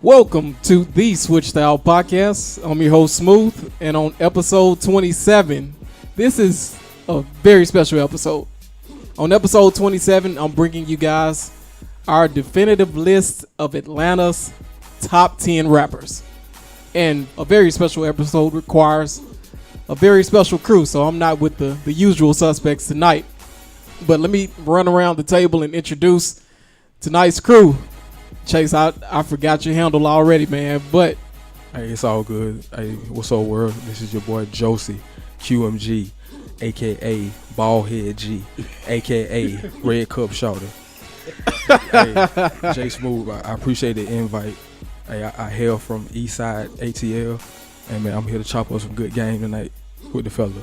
Welcome to the Switch Style Podcast. I'm your host, Smooth, and on episode 27, this is a very special episode. On episode 27, I'm bringing you guys our definitive list of Atlanta's top 10 rappers. And a very special episode requires a very special crew, so I'm not with the usual suspects tonight. But let me run around the table and introduce tonight's crew. Chase, I forgot your handle already, man, but hey, it's all good. Hey, what's up, world? This is your boy Josie, QMG, aka Ballhead G, aka Red Cup Shouter. Hey, Jay Smooth, I appreciate the invite. Hey, I hail from Eastside ATL, and man, I'm here to chop up some good game tonight with the fellas.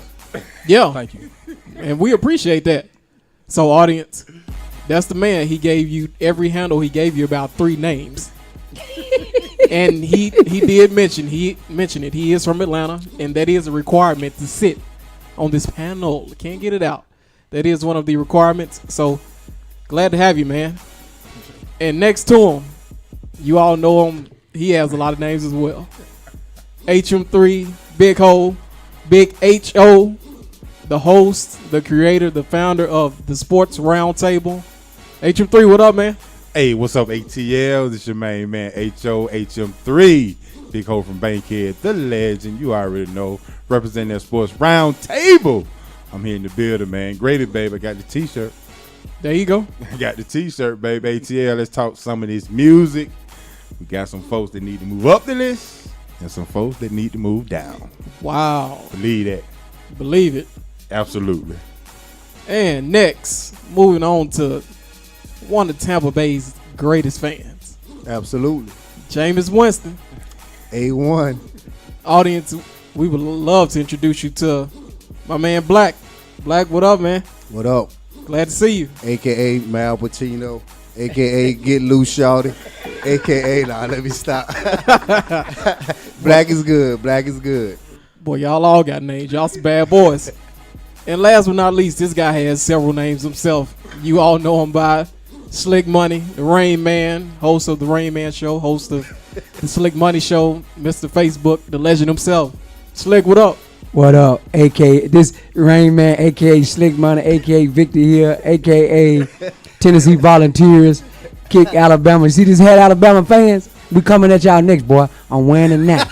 yeah, Thank you. and we appreciate that. So, audience, that's the man. He gave you every handle. He gave you about 3 names. And he did mention it. He is from Atlanta, and that is a requirement to sit on this panel. Can't get it out. That is one of the requirements. So glad to have you, man. And next to him, you all know him. He has a lot of names as well. HM3, Big Ho, Big H.O., the host, the creator, the founder of the Sports Roundtable. HM3, what up, man? Hey, what's up, ATL? This is your main man, HM3. Big Ho from Bankhead, the legend. You already know. Representing that Sports Roundtable. I'm here in the building, man. Graded, babe. I got the T-shirt. There you go. I got the T-shirt, babe. ATL, let's talk some of this music. We got some folks that need to move up the list and some folks that need to move down. Wow. Believe that. Believe it. Absolutely. And next, moving on to one of Tampa Bay's greatest fans, Absolutely. Jameis Winston. A1. Audience, we would love to introduce you to my man Black. Black, what up, man? What up? Glad to see you. AKA Mal Pacino. AKA Get Loose Shawty. AKA, nah, let me stop. Black is good. Black is good. Boy, y'all all got names. Y'all some bad boys. And last but not least, this guy has several names himself. You all know him by Slick Money, the Rain Man, host of the Rain Man Show, host of the Slick Money Show, Mr. Facebook, the legend himself. Slick, what up? What up, a.k.a. this Rain Man, a.k.a. Slick Money, a.k.a. Victor here, a.k.a. Tennessee Volunteers, kick Alabama. You see these head Alabama fans? We coming at y'all next, boy. I'm wearing a knot.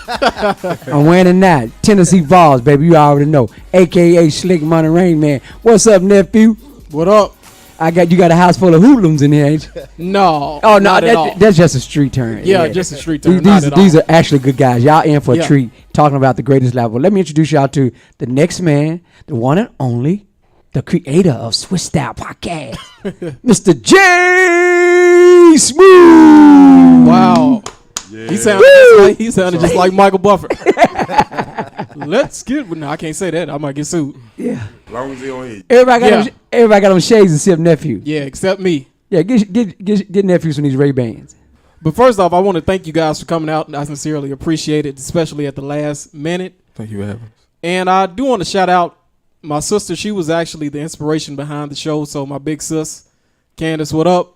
I'm wearing a knot. Tennessee Vols, baby, you already know. A.k.a. Slick Money Rain Man. What's up, nephew? What up? You got a house full of hoodlums in here, ain't you? No. Oh, no, not at all. that's just a street turn. Yeah, just a street turn. These are actually good guys. Y'all in for Yeah. a treat talking about the greatest level. Let me introduce y'all to the next man, the one and only, the creator of Switch Style Podcast, Mr. J Smooth. Wow. Yeah. He sounded just like Michael Buffer. Let's get. No, I can't say that. I might get sued. Yeah. As long as he on it. Everybody got them shades except nephew. Yeah, except me. Yeah, get nephews from these Ray-Bans. But first off, I want to thank you guys for coming out. I sincerely appreciate it, especially at the last minute. Thank you for having us. And I do want to shout out my sister. She was actually the inspiration behind the show. So my big sis, Candace, what up?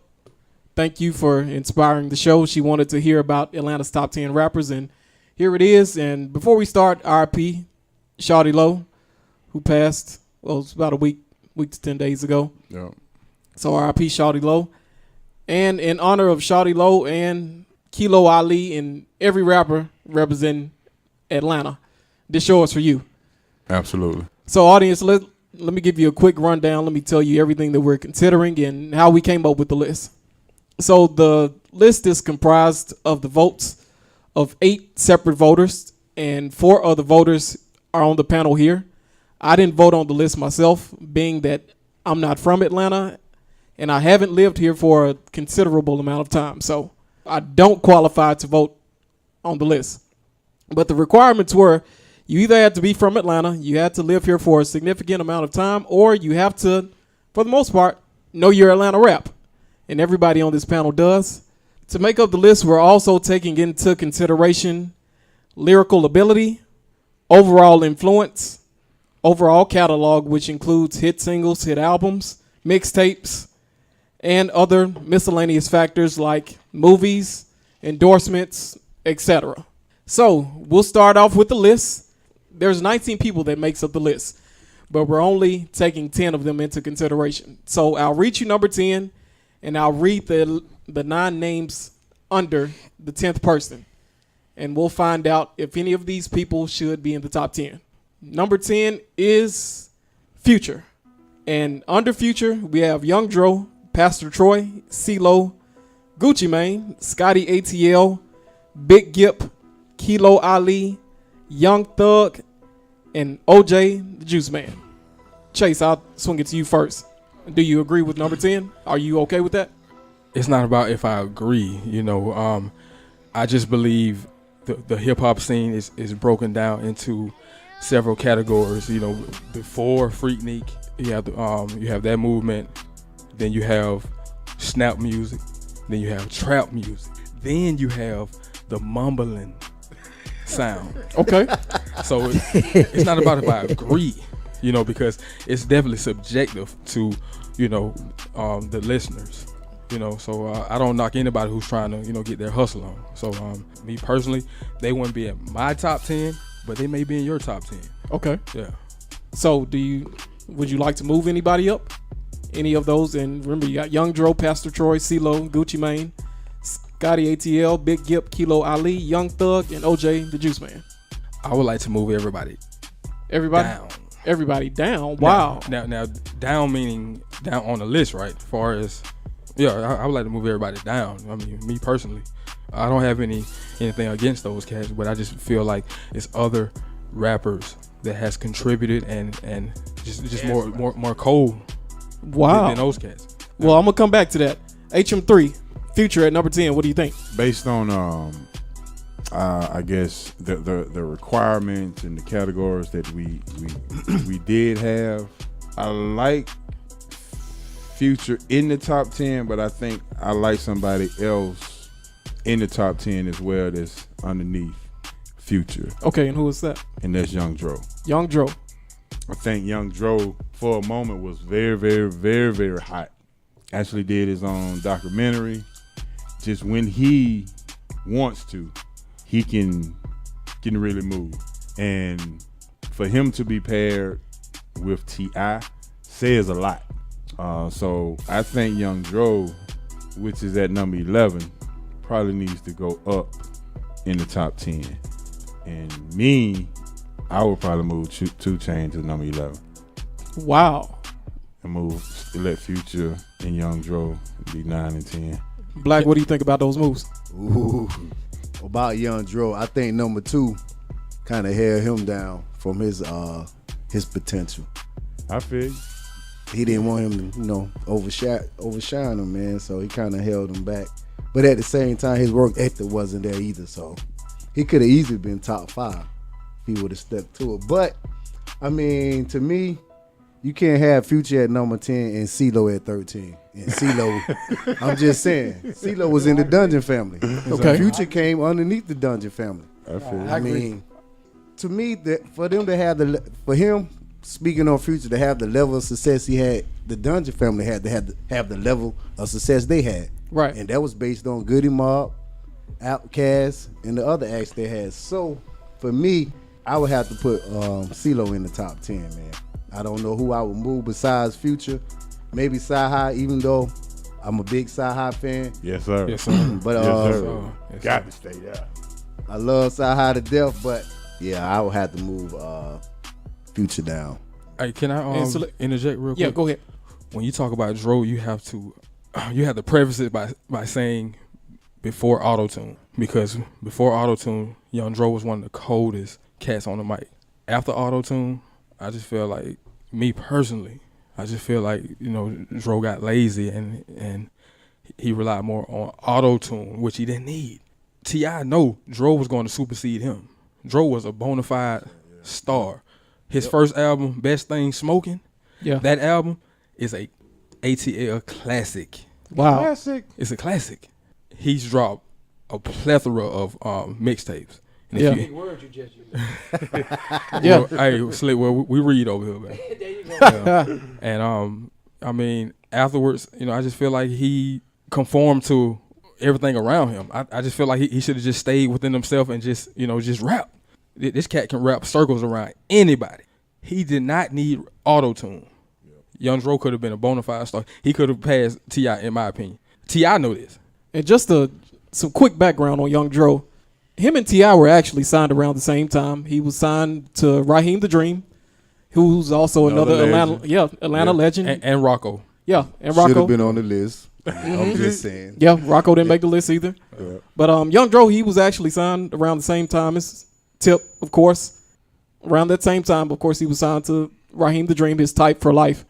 Thank you for inspiring the show. She wanted to hear about Atlanta's top 10 rappers, and here it is. And before we start, RP, Shawty Low, who passed, well, it was about a week to 10 days ago. Yeah. So RP Shawty Low. And in honor of Shawty Low and Kilo Ali and every rapper representing Atlanta, this show is for you. Absolutely. So audience, let me give you a quick rundown. Let me tell you everything that we're considering and how we came up with the list. So the list is comprised of the votes of 8 separate voters, and 4 other voters are on the panel here. I didn't vote on the list myself, being that I'm not from Atlanta and I haven't lived here for a considerable amount of time. So I don't qualify to vote on the list. But the requirements were you either had to be from Atlanta, you had to live here for a significant amount of time, or you have to, for the most part, know your Atlanta rap. And everybody on this panel does. To make up the list, we're also taking into consideration lyrical ability, overall influence, overall catalog, which includes hit singles, hit albums, mixtapes, and other miscellaneous factors like movies, endorsements, etc. So we'll start off with the list. There's 19 people that makes up the list, but we're only taking 10 of them into consideration. So I'll read you number 10, and I'll read the 9 names under the 10th person, and we'll find out if any of these people should be in the top 10. Number 10 is Future. And under Future, we have Young Dro, Pastor Troy, CeeLo, Gucci Mane, Scotty ATL, Big Gip, Kilo Ali, Young Thug, and OJ the Juice Man. Chase, I'll swing it to you first. Do you agree with number 10? Are you okay with that? It's not about if I agree, I just believe the hip hop scene is broken down into several categories. Before Freaknik, you have that movement, then you have snap music, then you have trap music, then you have the mumbling sound. Okay. So it's not about if I agree, because it's definitely subjective to, the listeners. So I don't knock anybody who's trying to, get their hustle on. So me personally, they wouldn't be in my top 10, but they may be in your top 10. Okay. Yeah. So would you like to move anybody up? Any of those? And remember, you got Young Dro, Pastor Troy, CeeLo, Gucci Mane, Scotty ATL, Big Gip, Kilo Ali, Young Thug, and OJ the Juice Man. I would like to move everybody down. Everybody down. Wow. Now down meaning down on the list, right? As far as I would like to move everybody down. I mean, me personally, I don't have anything against those cats, but I just feel like it's other rappers that has contributed and just more cold. Wow. Than those cats. Well, I'm gonna come back to that. HM3, Future at number 10. What do you think? Based on I guess the requirements and the categories that we did have, I like Future in the top 10, but I think I like somebody else in the top 10 as well that's underneath Future, Okay, and who is that? and that's Young Dro. Young Dro. I think Young Dro for a moment was very, very, very, very hot. Actually did his own documentary. Just when he wants to, he can really move. And for him to be paired with T.I. says a lot. So I think Young Dro, which is at number 11, probably needs to go up in the top 10. And me, I would probably move 2 Chainz to number 11 Wow. and let Future and Young Dro be 9 and 10. Black, what do you think about those moves? Ooh. About Young Dro, I think number 2 kind of held him down from his potential. I feel you. He didn't want him to, overshine him, man. So he kind of held him back. But at the same time, his work ethic wasn't there either. So he could have easily been top 5 if he would have stuck to it. But I mean, to me, you can't have Future at number 10 and CeeLo at 13. And CeeLo, I'm just saying, CeeLo was in the Dungeon family. Okay. Future came underneath the Dungeon family. I feel you. I mean, to me, for them to have for him, speaking on Future, to have the level of success he had, the Dungeon family had to have the level of success they had. Right. And that was based on Goody Mob, Outkast, and the other acts they had. So, for me, I would have to put CeeLo in the top 10, man. I don't know who I would move besides Future. Maybe Sci-Hi, even though I'm a big Sci-Hi fan. Yes, sir. Yes, sir. But Yes, sir. Yes, Got to stay there. I love Sci-Hi to death, but yeah, I would have to move Future down. Hey, can I interject real quick? Yeah, go ahead. When you talk about Dro, you have to preface it by saying before auto-tune, because before auto-tune, Young Dro was one of the coldest cats on the mic. After auto-tune, I just feel like, me personally, Dro got lazy and he relied more on auto-tune, which he didn't need. T.I. know Dro was going to supersede him. Dro was a bona fide star. His first album, Best Thing Smoking, Yeah. that album is a ATL classic. Wow. Classic. It's a classic. He's dropped a plethora of mixtapes. And Yeah. if you, Word you just used. Yeah. well, hey, Slick, well, we read over here, man. There you go. Yeah. And I mean, afterwards, I just feel like he conformed to everything around him. I just feel like he should have just stayed within himself and just, just rap. This cat can rap circles around anybody. He did not need auto-tune. Young Dro could have been a bona fide star. He could have passed T.I. in my opinion. T.I. know this. And just some quick background on Young Dro. Him and T.I. were actually signed around the same time. He was signed to Raheem the Dream, who's also another Atlanta legend. And Rocco. Yeah, and Should Rocco. have been on the list. I'm just saying. Yeah, Rocco didn't make the list either. Yeah. But Young Dro, he was actually signed around the same time as Tip, of course. Around that same time, of course, he was signed to Raheem the Dream, his Type for Life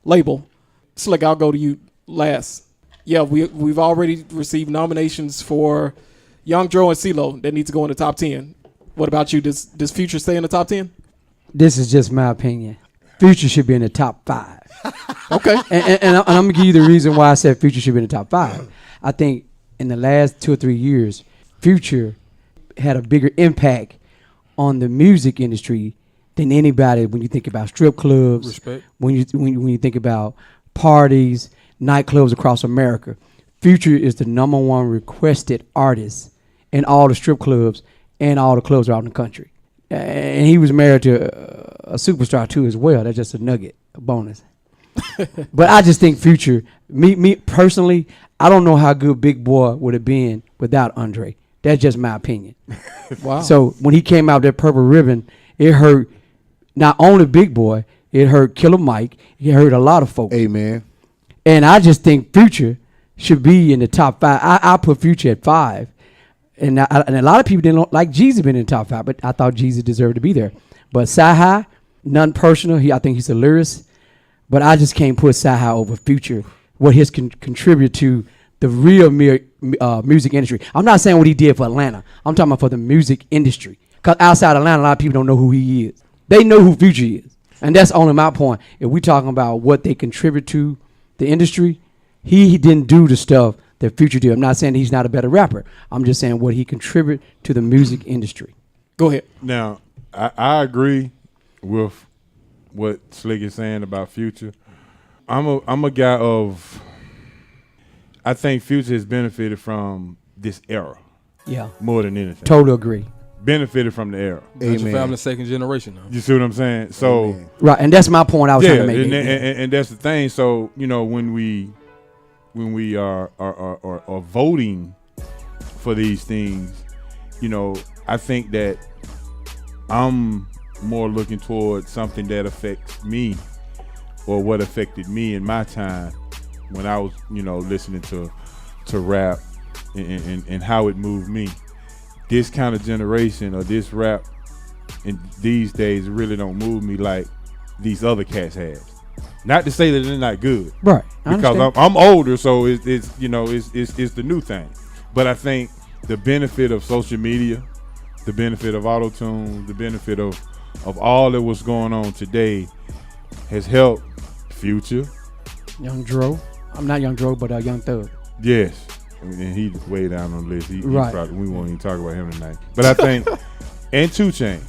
label. Slick, I'll go to you last. Yeah, we've already received nominations for Young Dro and CeeLo that need to go in the top 10. What about you? Does Future stay in the top 10? This is just my opinion. Future should be in the top 5. Okay. And I'm gonna give you the reason why I said Future should be in the top 5. I think in the last 2 or 3 years, Future had a bigger impact on the music industry than anybody. When you think about strip clubs, Respect. when you think about parties, nightclubs across America, Future is the #1 requested artist in all the strip clubs and all the clubs around the country. And he was married to a superstar too as well. That's just a nugget, a bonus. But I just think Future, me personally, I don't know how good Big Boy would have been without Andre. That's just my opinion. Wow. So when he came out with that Purple Ribbon, it hurt not only Big Boy, it hurt Killer Mike, it hurt a lot of folks. Amen. And I just think Future should be in the top 5. I put Future at 5. And a lot of people didn't like Jeezy being in the top 5, but I thought Jeezy deserved to be there. But Sci-Hi, none personal. I think he's a lyricist. But I just can't put Sci-Hi over Future, what his contribute to the real music industry. I'm not saying what he did for Atlanta. I'm talking about for the music industry. Because outside Atlanta, a lot of people don't know who he is. They know who Future is. And that's only my point. If we're talking about what they contribute to the industry, he didn't do the stuff that Future did. I'm not saying he's not a better rapper. I'm just saying what he contributed to the music industry. Go ahead. Now, I agree with what Slick is saying about Future. I'm a guy of, I think Future has benefited from this era Yeah. more than anything. Totally agree. Benefited from the era. That's your Amen. family second generation now. You see what I'm saying? So Amen. Right. And that's my point I was trying to make. and that's the thing. So when we are voting for these things, I think that I'm more looking towards something that affects me or what affected me in my time when I was, listening to rap and how it moved me. This kind of generation or this rap in these days really don't move me like these other cats have. Not to say that they're not good, Right. I because understand. I'm older, so it's the new thing. But I think the benefit of social media, the benefit of auto-tune, the benefit of all that was going on today has helped Future. Young Dro. I'm not Young Dro, but Young Thug. Yes. And he's way down on the list. He Right. probably, we won't even talk about him tonight. But I think, and 2 Chainz,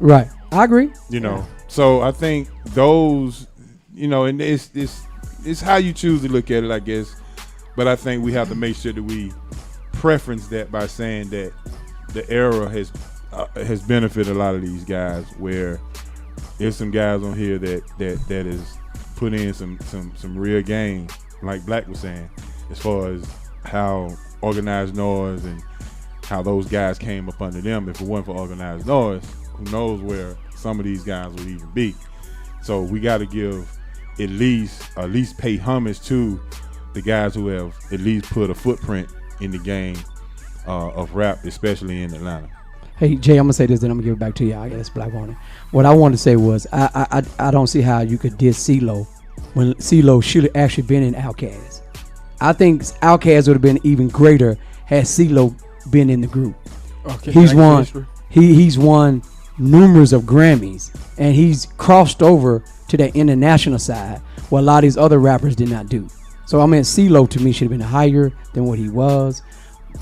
Right. I agree. So I think those, and it's how you choose to look at it, I guess. But I think we have to make sure that we preference that by saying that the era has benefited a lot of these guys. Where there's some guys on here that is put in some real game, like Black was saying, as far as how Organized Noise and how those guys came up under them. If it wasn't for Organized Noise, who knows where some of these guys would even be. So we got to give at least pay homage to the guys who have at least put a footprint in the game of rap, especially in Atlanta. Hey Jay, I'm gonna say this, then I'm gonna give it back to you. I guess Black on it. What I wanted to say was I don't see how you could diss CeeLo when CeeLo should have actually been in Outkast. I think Outkast would have been even greater had CeeLo been in the group. Okay, He's thank you, won. history. He's won numerous of Grammys, and he's crossed over to the international side, where a lot of these other rappers did not do. So I mean, CeeLo to me should have been higher than what he was.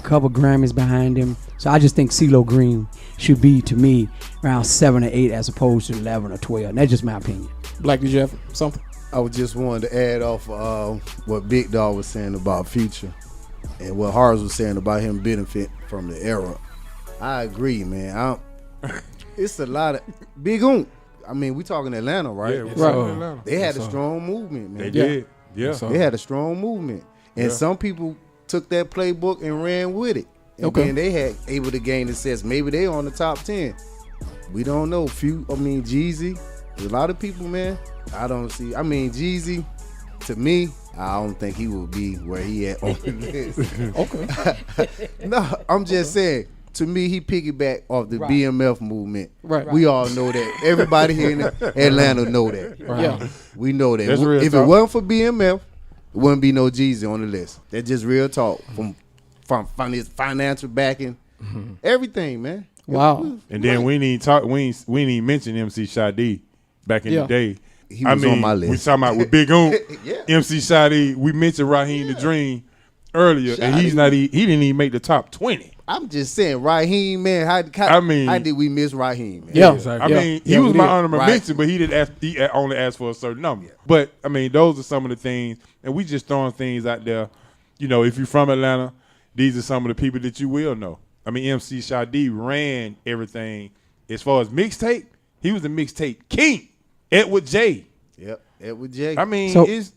Couple Grammys behind him. So I just think CeeLo Green should be, to me, around 7 or 8 as opposed to 11 or 12. And that's just my opinion. Black, did you have something? I was just wanted to add off what Big Dog was saying about Future. And what Horace was saying about him benefit from the era, I agree, man. It's a lot of big oom. I mean, we talking Atlanta, right? Yeah, Right. They had a Yes, sir. strong movement, They man. did. Yeah. Yes, sir. They had a strong movement, and some people took that playbook and ran with it. And Okay. then they had able to gain success. Maybe they on the top 10. We don't know. Jeezy. A lot of people, man. I don't see. I mean, Jeezy. To me, I don't think he will be where he at on the list. Okay. No, I'm just saying. To me, he piggyback off the BMF movement. Right. We all know that. Everybody here in Atlanta know that. Yeah. We know that. That's real If talk. it wasn't for BMF, it wouldn't be no Jeezy on the list. That's just real talk from his financial backing, everything, man. Wow. And then we need talk. We ain't even mention MC Sade back in Yeah. the day. He was on my list. We talking about with Big Oom, Yeah. MC Sade. We mentioned Raheem the Dream earlier, and he's Sade. not. He didn't even make the top 20. I'm just saying, Raheem, man. How did we miss Raheem, man? Yeah. Exactly. I Yeah. mean, Yeah, he was we my did. honorable Right. mention, but he did ask. He only asked for a certain number. But I mean, those are some of the things, and we just throwing things out there. You know, if you're from Atlanta, these are some of the people that you will know. I mean, MC Sade ran everything as far as mixtape. He was the mixtape king. Edward J. Yep. Edward J. I mean, So- it's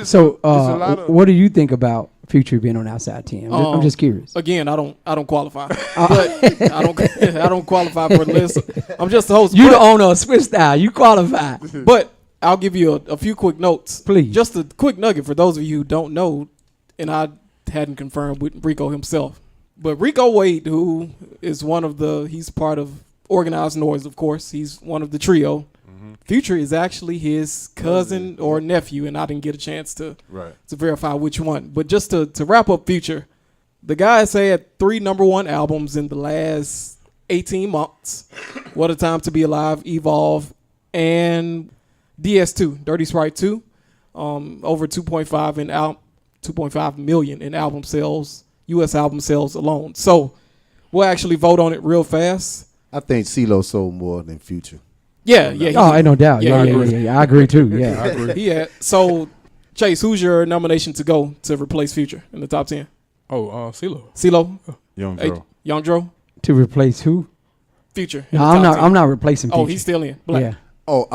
So, a lot of. what do you think about Future being on Outside 10? I'm just curious. Again, I don't qualify. But I don't qualify for the list. I'm just the host. You but, the owner of Swiss Style. You qualify. but I'll give you a few quick notes. Please. Just a quick nugget for those of you who don't know, and I hadn't confirmed with Rico himself. But Rico Wade, who is he's part of Organized Noise, of course. He's one of the trio. Future is actually his cousin or nephew, and I didn't get a chance to verify which one. But just to wrap up Future, the guy's had 3 #1 albums in the last 18 months. What a Time to Be Alive, Evolve, and DS2, Dirty Sprite 2. Over 2.5 million in album sales, U.S. album sales alone. So we'll actually vote on it real fast. I think CeeLo sold more than Future. Yeah. Oh, ain't no doubt. Yeah, Yeah, I yeah. I agree too. Yeah. I agree. He had. So, Chase, who's your nomination to go to replace Future in the top 10? Oh, CeeLo. CeeLo? Young Hey, Dro. Young Dro? To replace who? Future. in No, the I'm top not. 10. I'm not replacing Future. Oh, he's still in. Black. Yeah. Oh,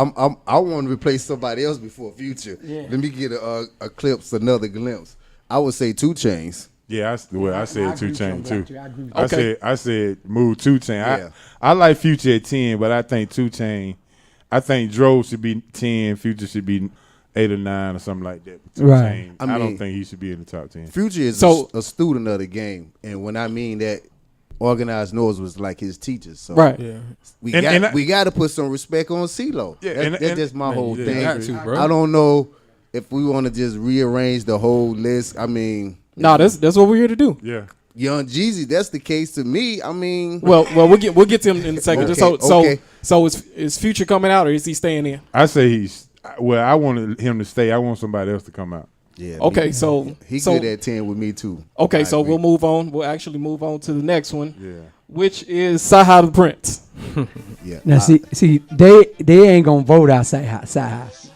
I want to replace somebody else before Future. Yeah. Let me get another glimpse. I would say 2 Chainz. Yeah, I said 2 Chainz too. I agree with Okay. I said move 2 Chainz. Yeah. I like Future at 10, but I think 2 Chainz. I think Dro should be 10. Future should be 8 or 9 or something like that. 2 Right. Chainz, I I don't mean- think he should be in the top 10. Future is So- a student of the game, and when I mean that, Organized Noise was like his teachers. So Right. Yeah. we got to put some respect on CeeLo. Yeah, That's just my whole yeah, thing. you got to, bro. I don't know if we want to just rearrange the whole list. I mean, No, that's what we're here to do. Yeah. Young Jeezy, that's the case to me. I mean, Well, we'll get to him in a second. Okay, So okay. is Future coming out or is he staying in? I say I wanted him to stay. I want somebody else to come out. yeah. Okay, so he so good at 10 with me too. okay, I so agree. we'll move on. We'll actually move on to the next one, Yeah. which is Saha the Prince. Yeah. Now, see, they ain't gonna vote out Sci High because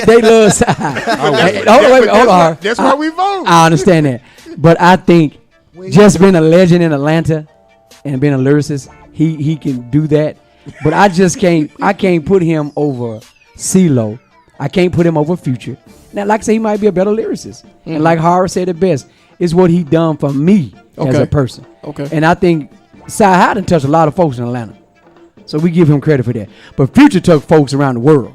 they love Sci High. Hold on. That's why we vote. I understand that, but I think just being a legend in Atlanta and being a lyricist, he can do that. But I just can't. I can't put him over CeeLo. I can't put him over Future. Now, like I say, he might be a better lyricist, and like Howard said it best, it's what he done for me as Okay. a person. Okay. And I think Sci High done touched a lot of folks in Atlanta, so we give him credit for that. But Future took folks around the world.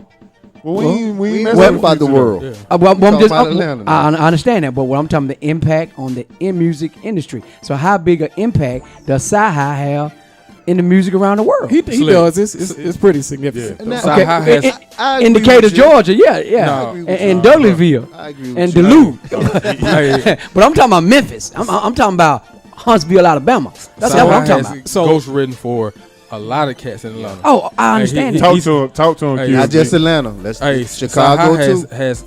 Well, we ain't we messing ain't with about the Future, though. world. Yeah. I'm talking just, about Atlanta now. I understand that, but what I'm talking about the impact on the music industry. So how big an impact does Sci-Hi have in the music around the world? He Slick. does. It's pretty significant. Yeah. Sci High has. I agree in Decatur, with you. Georgia, yeah. I agree with And you. Douglasville, I agree with and you. Duluth. Hey, But I'm talking about Memphis. I'm talking about Huntsville, Alabama. That's what I'm talking about. So- ghost written for a lot of cats in Atlanta. Oh, I understand he- that. Talk to him. Hey, Q. Not just Atlanta. That's Hey, Chicago Sci-Hi too. has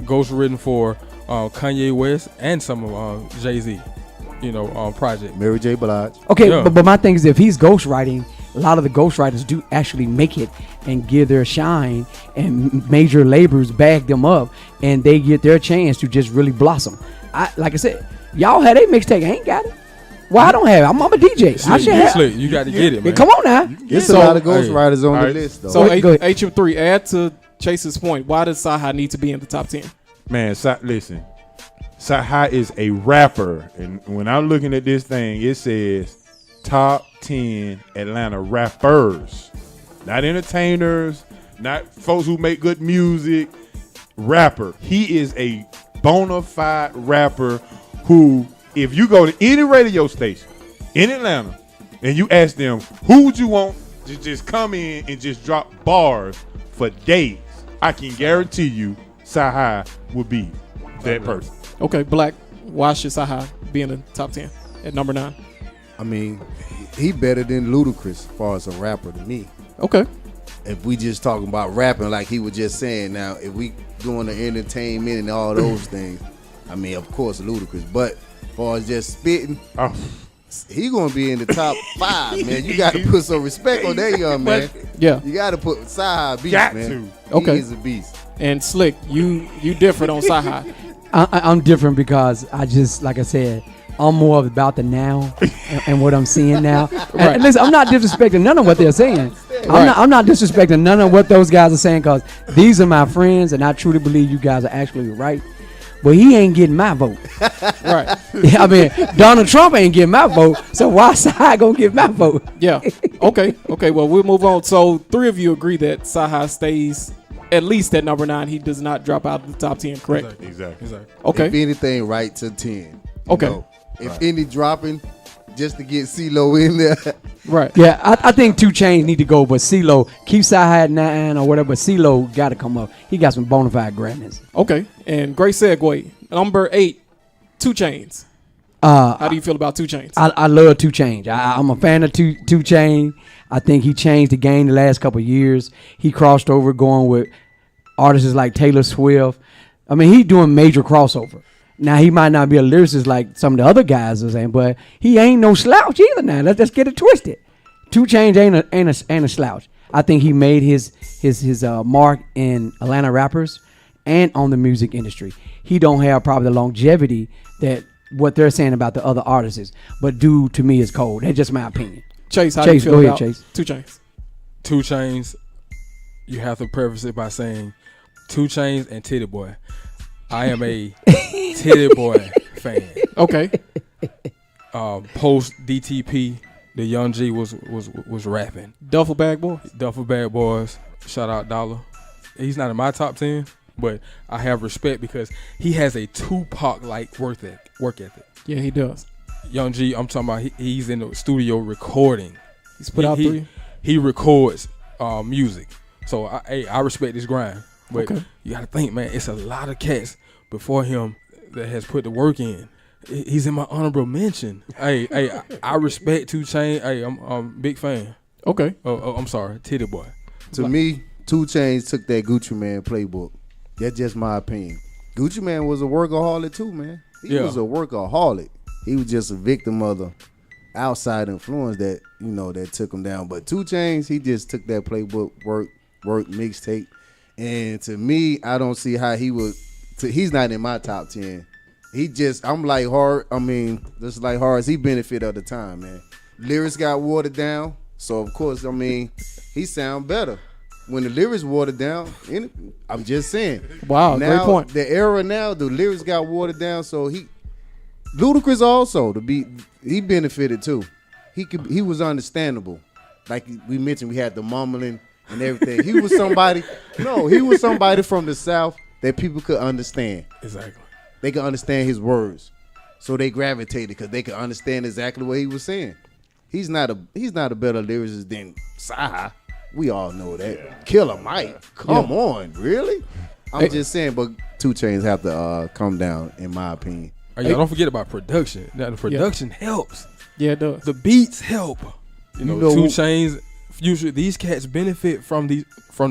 ghost written for Kanye West and some of Jay-Z, project. Mary J. Blige. Okay, Yeah. but my thing is, if he's ghostwriting, a lot of the ghostwriters do actually make it and give their shine, and major labels back them up, and they get their chance to just really blossom. like I said, y'all had a mixtape. I ain't got it. Well, I don't have it. I'm a DJ. I should have. Slick, you got to get it, man. Come on now. There's So- a lot of ghostwriters on the Alright. list though. So Go ahead. HM3, add to Chase's point. Why does Saha need to be in the top 10? Man, listen. Saha is a rapper, and when I'm looking at this thing, it says top 10 Atlanta rappers, not entertainers, not folks who make good music. Rapper. He is a bona fide rapper who, if you go to any radio station in Atlanta and you ask them who would you want to just come in and just drop bars for days, I can guarantee you Saha will be that person. Okay, Black. Why should Saha be in the top 10 at number 9? I mean, he better than Ludacris as far as a rapper to me. Okay. If we just talking about rapping like he was just saying, now if we doing the entertainment and all those things, I mean, of course Ludacris. But as far as just spitting, Oh, he gonna be in the top 5, man. You got to put some respect on that young man. Yeah. You got to put Saha a beast, Got man. to. Okay. He is a beast. And Slick, you different on Saha. I'm different because I just, like I said, I'm more about the now and what I'm seeing now. And listen, I'm not disrespecting none of what they're saying. I'm not disrespecting none of what those guys are saying because these are my friends and I truly believe you guys are actually right. But he ain't getting my vote. Right. I mean, Donald Trump ain't getting my vote, so why Saha gonna get my vote? Yeah. Okay. Okay. Well, we'll move on. So 3 of you agree that Saha stays at least at number 9. He does not drop out of the top 10, correct? exactly. Okay. If anything, right to 10. you Okay. know. If any dropping, just to get CeeLo in there. Right. Yeah, I think 2 Chainz need to go, but CeeLo, keep Saha at 9 or whatever, but CeeLo got to come up. He got some bona fide greatness. Okay. And great segue. Number 8, 2 Chainz. How do you feel about 2 Chainz? I love 2 Chainz. I'm a fan of 2 Chainz. I think he changed the game the last couple of years. He crossed over going with artists like Taylor Swift. I mean, he doing major crossover. Now, he might not be a lyricist like some of the other guys are saying, but he ain't no slouch either now. Let's just get it twisted. 2 Chainz ain't a slouch. I think he made his mark in Atlanta rappers and on the music industry. He don't have probably the longevity that what they're saying about the other artists is, but dude to me is cold. That's just my opinion. Chase, how do you Chase, feel go ahead, about Chase. 2 Chainz? 2 Chainz, you have to preface it by saying 2 Chainz and Titty Boy. I am a Titty Boy fan. Okay. Post DTP, the Young G was rapping. Duffel Bag Boy. Duffel Bad Boys, shout out Dollar. He's not in my top 10, but I have respect because he has a Tupac-like work ethic. Yeah, he does. Young G, I'm talking about he's in the studio recording. He's put out 3. He records music. So I respect this grind. But Okay. you got to think, man, it's a lot of cats before him that has put the work in. He's in my honorable mention. I respect 2 Chainz. Hey, I'm a big fan. Okay. I'm sorry, Titty Boy. To me, 2 Chainz took that Gucci Man playbook. That's just my opinion. Gucci Man was a workaholic too, man. He Yeah. was a workaholic. He was just a victim of the outside influence that, that took him down. But 2 Chainz, he just took that playbook, work mixtape. And to me, I don't see how he would. He's not in my top 10. I'm like hard. I mean, just like hard. He benefit of the time, man. Lyrics got watered down, so of course, I mean, he sound better when the lyrics watered down. I'm just saying. Wow, now, great point. The era now, the lyrics got watered down, so Ludacris also he benefited too. He was understandable. Like we mentioned, we had the mumbling and everything. He was somebody from the South that people could understand. Exactly. They could understand his words. So they gravitated because they could understand exactly what he was saying. He's not a better lyricist than Saha. We all know that. Killer Mike. Come on, really? I'm just saying, but 2 Chainz have to come down, in my opinion. Y'all don't forget about production. Now the production helps. Yeah, it does. The beats help. You know, know 2 who- Chainz. Usually these cats benefit from the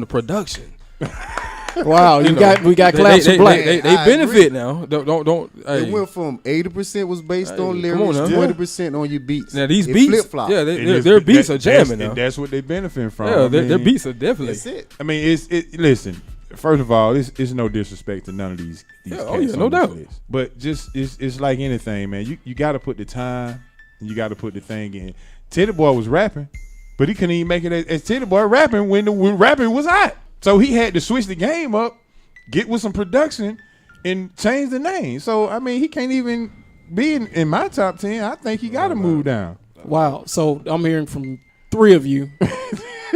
production. Wow, we got claps for Black. They I benefit now. Don't. Hey. It went from 80% was based on Hey, come on lyrics, now. 20% on your beats. Now these It beats, flip-flop. yeah, And their beats are that's- jamming and now. that's what they benefit from. Yeah, I their mean, beats are definitely. That's it. I mean, listen, first of all, it's no disrespect to none of these Yeah, cats oh yeah, no on this doubt. list. But just it's like anything, man. You got to put the time and you got to put the thing in. Teddy Boy was rapping, but he couldn't even make it as Teddy Boy rapping when rapping was hot. So he had to switch the game up, get with some production, and change the name. So I mean, he can't even be in my top 10. I think he got to move down. Wow. So I'm hearing from three of you.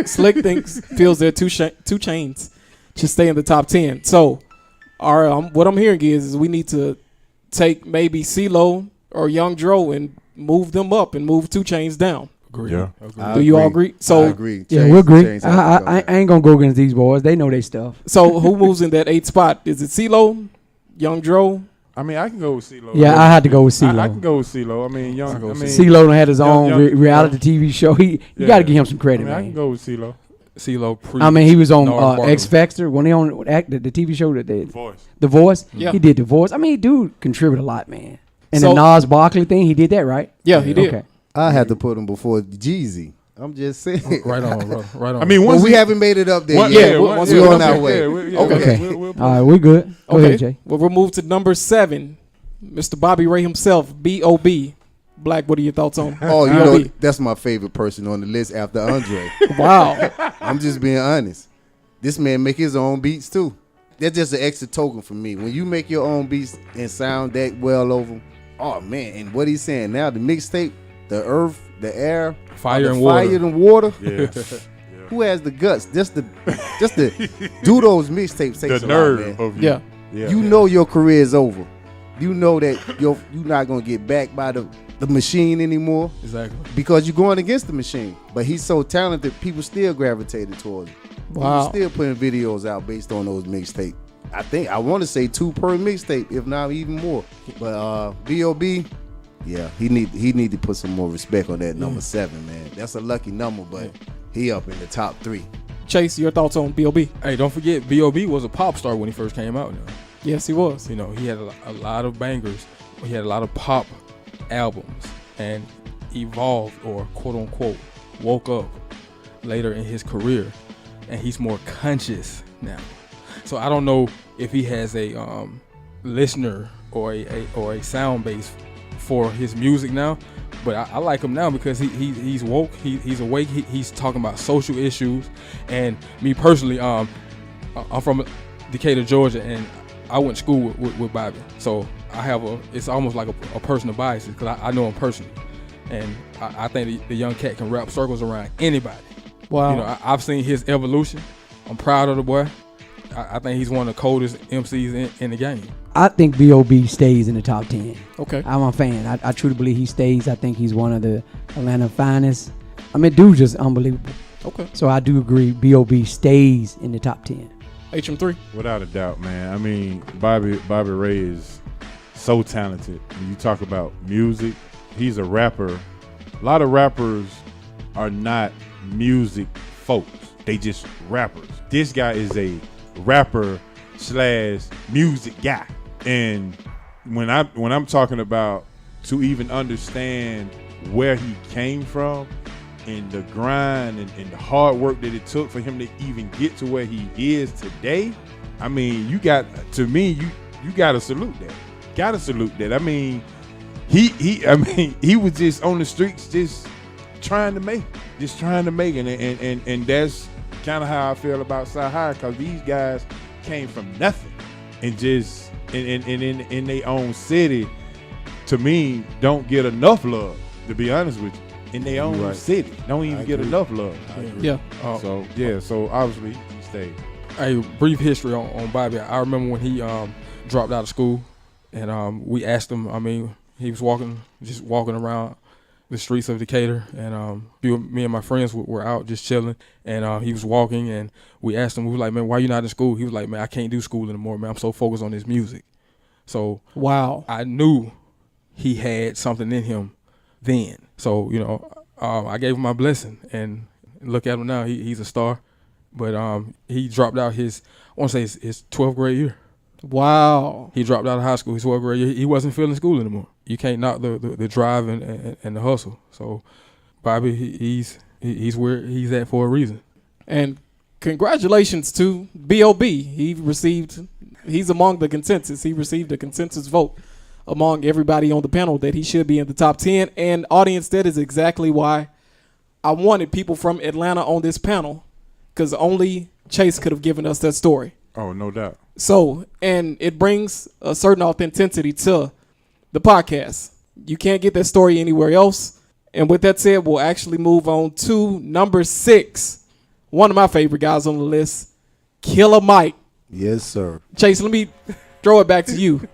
Slick feels that two chains should stay in the top 10. So what I'm hearing is we need to take maybe CeeLo or Young Dro and move them up and move 2 Chainz down. Agree. Yeah. Agree. Do you all agree? So I agree. Yeah, Chainz- we agree. Chainz have to I go back. ain't gonna go against these boys. They know their stuff. So who moves in that 8th spot? Is it CeeLo, Young Dro? I mean, I can go with CeeLo. Yeah, I had to go with CeeLo. I can go with CeeLo. I mean, I go with CeeLo done had his own Young- reality TV show. You Yeah. got to give him some I credit, mean, I can man. go with CeeLo. CeeLo pre. I mean, he was on Gnarls Barkley. X Factor when he on the TV show that they Voice. The Voice. Yeah. He did The Voice. I mean, dude contributed a lot, man. And So- the Nas Barkley thing, he did that, right? Yeah, he did. Okay. I had to put him before Jeezy. I'm just saying. Right on, bro. Right on. I mean, Well, once we he- haven't made it up there One- yet. once we we on get our up way. Okay. We'll All right, we good. Go ahead, Jay. Well, we'll move to number 7, Mr. Bobby Ray himself, B.O.B. Black, what are your thoughts on Oh, you know, B.O.B.? that's my favorite person on the list after Andre. Wow. I'm just being honest. This man make his own beats too. That's just an extra token for me. When you make your own beats and sound that well over 'em, oh man, and what he's saying now, the mixtape, the earth, the air, Fire the and water. fire and water. Yeah. Who has the guts? Just to do those mixtapes takes The a nerve lot, man. of you. Yeah. Yeah. You know your career is over. You know that you're not gonna get backed by the machine anymore Exactly. because you're going against the machine. But he's so talented, people still gravitated towards him. Wow. People still putting videos out based on those mixtapes. I want to say 2 per mixtape, if not even more. But B.O.B., yeah, he need to put some more respect on that number 7, man. That's a lucky number, but he up in the top 3. Chase, your thoughts on B.O.B.? Hey, don't forget, B.O.B. was a pop star when he first came out. Now. Yes, he was. You know, he had a lot of bangers. He had a lot of pop albums and evolved or quote unquote woke up later in his career, and he's more conscious now. So I don't know if he has a listener or a sound base for his music now, but I like him now because he's woke, he's awake, he's talking about social issues. And me personally, I'm from Decatur, Georgia, and I went to school with Bobby, so I have it's almost like a personal bias because I know him personally, and I think the young cat can wrap circles around anybody. Wow. You know, I've seen his evolution. I'm proud of the boy. I think he's one of the coldest MCs in the game. I think B.O.B. stays in the top 10. Okay. I'm a fan. I truly believe he stays. I think he's one of the Atlanta finest. I mean, dude's just unbelievable. Okay. So I do agree B.O.B. stays in the top 10. HM3. Without a doubt, man. I mean, Bobby Ray is so talented. When you talk about music, he's a rapper. A lot of rappers are not music folks. They just rappers. This guy is a rapper / music guy. And when I'm talking about to even understand where he came from and the grind and the hard work that it took for him to even get to where he is today, I mean, you got to salute that. Got to salute that. I mean, he was just on the streets just trying to make it. And that's kind of how I feel about Sahai, because these guys came from nothing and just in their own city, to me, don't get enough love, to be honest with you. In their own Right. city, don't even get enough love. Yeah. So obviously he stayed. A brief history on Bobby. I remember when he dropped out of school, and we asked him. I mean, he was just walking around the streets of Decatur, and me and my friends were out just chilling, and he was walking, and we asked him. We were like, "Man, why you not in school?" He was like, "Man, I can't do school anymore, man. I'm so focused on this music." So Wow. I knew he had something in him then. So, you know, I gave him my blessing, and look at him now. He's a star. But he dropped out his 12th grade year. Wow. He dropped out of high school his 12th grade year. He wasn't feeling school anymore. You can't knock the drive and the hustle. So Bobby, he's where he's at for a reason. And congratulations to B.O.B. He's among the consensus. He received a consensus vote among everybody on the panel that he should be in the top 10. And audience, that is exactly why I wanted people from Atlanta on this panel, because only Chase could have given us that story. Oh, no doubt. So, and it brings a certain authenticity to the podcast. You can't get that story anywhere else. And with that said, we'll actually move on to number 6. One of my favorite guys on the list, Killer Mike. Yes, sir. Chase, let me throw it back to you.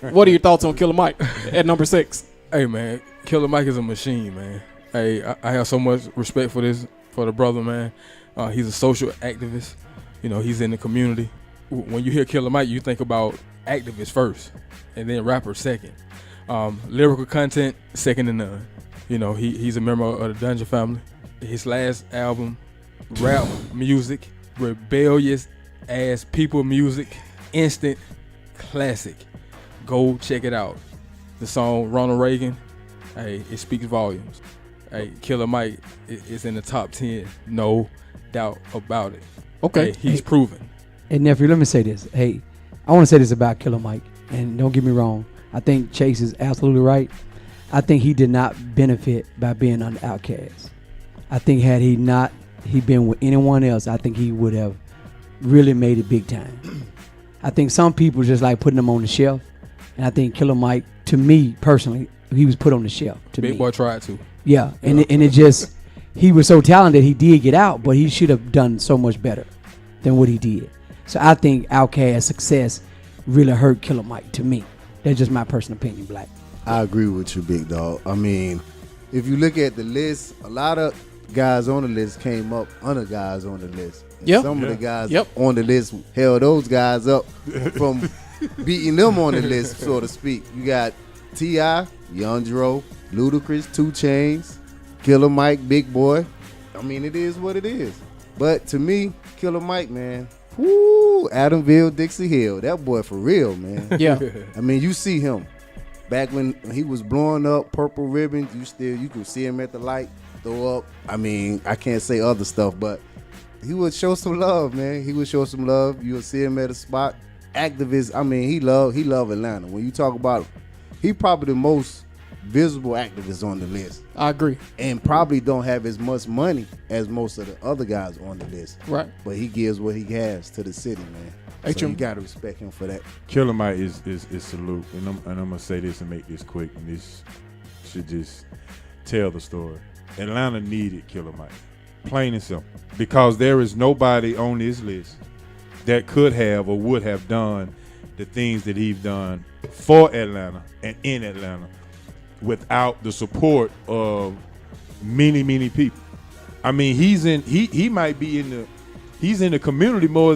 What are your thoughts on Killer Mike at number 6? Hey man, Killer Mike is a machine, man. Hey, I have so much respect for the brother, man. He's a social activist. You know, he's in the community. When you hear Killer Mike, you think about activist first, and then rapper second. Lyrical content second to none. You know, he's a member of the Dungeon family. His last album, rap music, rebellious ass people music, instant classic. Go check it out. The song Ronald Reagan, hey, it speaks volumes. Hey, Killer Mike is in the top 10, no doubt about it. Okay. Hey, he's proven. Hey, nephew, let me say this. Hey, I want to say this about Killer Mike, and don't get me wrong. I think Chase is absolutely right. I think he did not benefit by being on the Outkast. I think had he been with anyone else, I think he would have really made it big time. I think some people just like putting him on the shelf, and I think Killer Mike, to me personally, he was put on the shelf. To Big me, boy tried to. yeah, and it just, he was so talented, he did get out, but he should have done so much better than what he did. So I think Outkast success really hurt Killer Mike, to me. That's just my personal opinion, Black. I agree with you, big dog. I mean, if you look at the list, a lot of guys on the list came up under guys on the list. And Yep. some of the guys Yep. on the list held those guys up from beating them on the list, so to speak. You got T.I., Young Dro, Ludacris, 2 Chainz, Killer Mike, Big Boy. I mean, it is what it is. But to me, Killer Mike, man, whoo, Adamville, Dixie Hill, that boy for real, man. Yeah. I mean, you see him back when he was blowing up Purple Ribbon. You could see him at the light, throw up. I mean, I can't say other stuff, but he would show some love, man. He would show some love. You would see him at a spot. Activist. I mean, he love Atlanta. When you talk about him, he probably the most visible activist on the list, I agree. and probably don't have as much money as most of the other guys on the list. Right. But he gives what he has to the city, man. So H.M. you gotta respect him for that. Killer Mike is salute, and I'm gonna say this and make this quick, and this should just tell the story. Atlanta needed Killer Mike, plain and simple, because there is nobody on this list that could have or would have done the things that he's done for Atlanta and in Atlanta without the support of many people. I mean, he might be in the community more